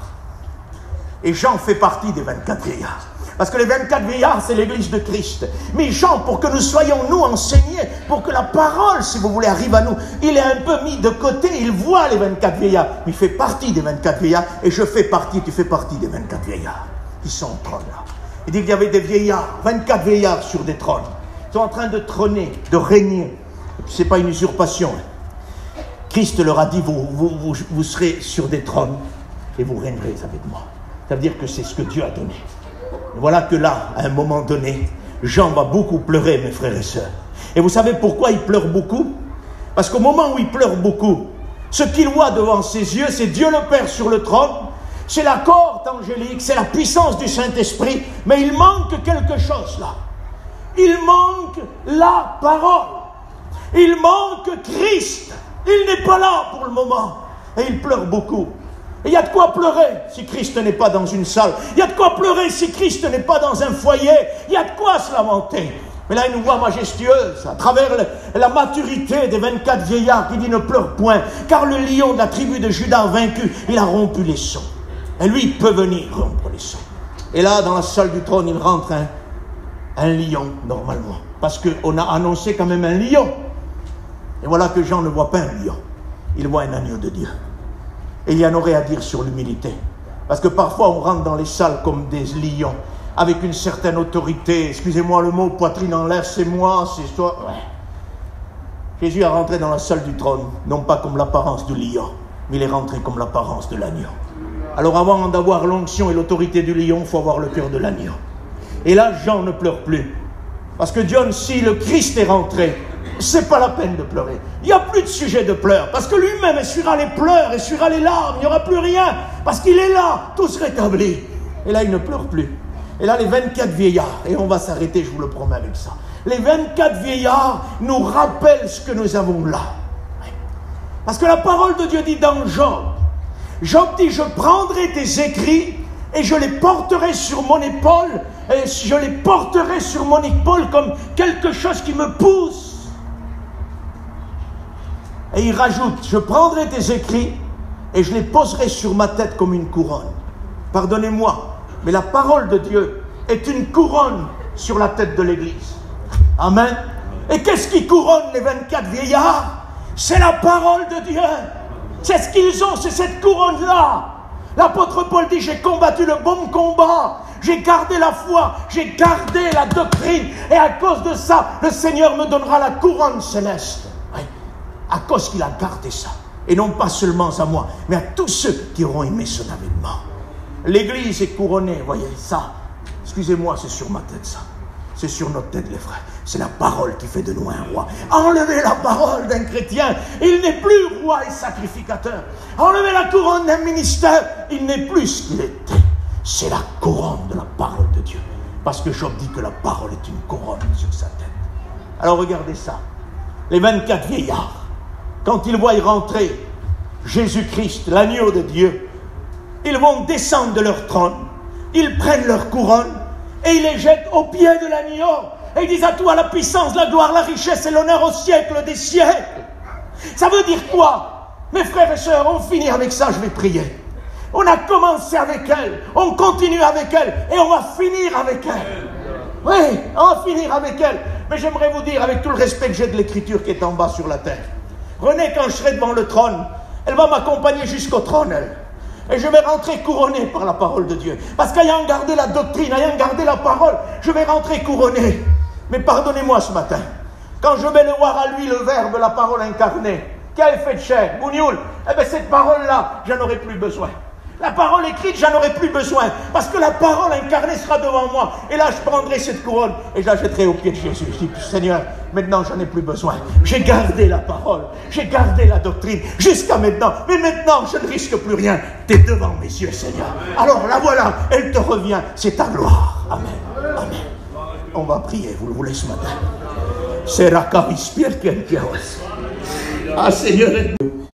Et Jean fait partie des 24 vieillards. Parce que les 24 vieillards, c'est l'église de Christ. Mais Jean, pour que nous soyons, nous, enseignés, pour que la parole, si vous voulez, arrive à nous, il est un peu mis de côté, il voit les 24 vieillards. Il fait partie des 24 vieillards, et je fais partie, tu fais partie des 24 vieillards qui sont au trône là. Il dit qu'il y avait des vieillards, 24 vieillards sur des trônes. Ils sont en train de trôner, de régner. Ce n'est pas une usurpation. Christ leur a dit, vous serez sur des trônes et vous régnerez avec moi. Ça veut dire que c'est ce que Dieu a donné. Et voilà que là, à un moment donné, Jean va beaucoup pleurer, mes frères et sœurs. Et vous savez pourquoi il pleure beaucoup? Parce qu'au moment où il pleure beaucoup, ce qu'il voit devant ses yeux, c'est Dieu le Père sur le trône, c'est la cohorte angélique, c'est la puissance du Saint-Esprit, mais il manque quelque chose là. Il manque la parole. Il manque Christ. Il n'est pas là pour le moment. Et il pleure beaucoup. Et il y a de quoi pleurer si Christ n'est pas dans une salle. Il y a de quoi pleurer si Christ n'est pas dans un foyer. Il y a de quoi se lamenter. Mais là, une voix majestueuse, à travers la maturité des 24 vieillards, qui dit ne pleure point, car le lion de la tribu de Juda a vaincu, il a rompu les sceaux. Et lui, il peut venir rompre les sceaux. Et là, dans la salle du trône, il rentre un lion, normalement. Parce qu'on a annoncé quand même un lion. Et voilà que Jean ne voit pas un lion. Il voit un agneau de Dieu. Et il y en aurait à dire sur l'humilité. Parce que parfois, on rentre dans les salles comme des lions. avec une certaine autorité. Excusez-moi le mot, poitrine en l'air, c'est moi, c'est toi. Ouais. Jésus est rentré dans la salle du trône, non pas comme l'apparence du lion, mais il est rentré comme l'apparence de l'agneau. Alors avant d'avoir l'onction et l'autorité du lion, il faut avoir le cœur de l'agneau. Et là, Jean ne pleure plus. Parce que John, si le Christ est rentré, c'est pas la peine de pleurer. Il n'y a plus de sujet de pleurs. Parce que lui-même essuiera les pleurs, essuiera les larmes. Il n'y aura plus rien. Parce qu'il est là, tout se rétablit. Et là, il ne pleure plus. Et là, les 24 vieillards, et on va s'arrêter, je vous le promets avec ça. Les 24 vieillards nous rappellent ce que nous avons là. Parce que la parole de Dieu dit dans Job, Job dit, je prendrai tes écrits et je les porterai sur mon épaule, et je les porterai sur mon épaule comme quelque chose qui me pousse. Et il rajoute, je prendrai tes écrits et je les poserai sur ma tête comme une couronne. Pardonnez-moi, mais la parole de Dieu est une couronne sur la tête de l'Église. Amen. Et qu'est-ce qui couronne les 24 vieillards? C'est la parole de Dieu. C'est ce qu'ils ont, c'est cette couronne-là. L'apôtre Paul dit, j'ai combattu le bon combat, j'ai gardé la foi, j'ai gardé la doctrine, et à cause de ça, le Seigneur me donnera la couronne céleste. Oui. À cause qu'il a gardé ça. Et non pas seulement à moi, mais à tous ceux qui auront aimé son avènement. L'Église est couronnée, voyez ça. Excusez-moi, c'est sur ma tête ça. C'est sur notre tête, les frères. C'est la parole qui fait de nous un roi. Enlevez la parole d'un chrétien, il n'est plus roi et sacrificateur. Enlevez la couronne d'un ministère, il n'est plus ce qu'il était. C'est la couronne de la parole de Dieu. Parce que Job dit que la parole est une couronne sur sa tête. Alors regardez ça. Les 24 vieillards, quand ils voient rentrer Jésus-Christ, l'agneau de Dieu, ils vont descendre de leur trône, ils prennent leur couronne, et ils les jettent aux pieds de l'agneau. Et ils disent à toi la puissance, la gloire, la richesse et l'honneur au siècle des siècles. Ça veut dire quoi? Mes frères et sœurs, on finit avec ça, je vais prier. On a commencé avec elle, on continue avec elle, et on va finir avec elle. Oui, on va finir avec elle. Mais j'aimerais vous dire, avec tout le respect que j'ai de l'écriture qui est en bas sur la terre, Renée, quand je serai devant le trône, elle va m'accompagner jusqu'au trône, elle. Et je vais rentrer couronné par la parole de Dieu. Parce qu'ayant gardé la doctrine, ayant gardé la parole, je vais rentrer couronné. Mais pardonnez-moi ce matin, quand je vais le voir à lui, le Verbe, la parole incarnée, qui a effet de chair, Bougnoul, eh bien cette parole-là, j'en aurai plus besoin. La parole écrite, j'en aurai plus besoin. Parce que la parole incarnée sera devant moi. Et là, je prendrai cette couronne et je la jetterai aux pieds de Jésus. Je dis, Seigneur, maintenant, j'en ai plus besoin. J'ai gardé la parole. J'ai gardé la doctrine jusqu'à maintenant. Mais maintenant, je ne risque plus rien. Tu es devant mes yeux, Seigneur. Alors, la voilà, elle te revient. C'est ta gloire. Amen. Amen. On va prier, vous le voulez ce matin. Ah, Seigneur.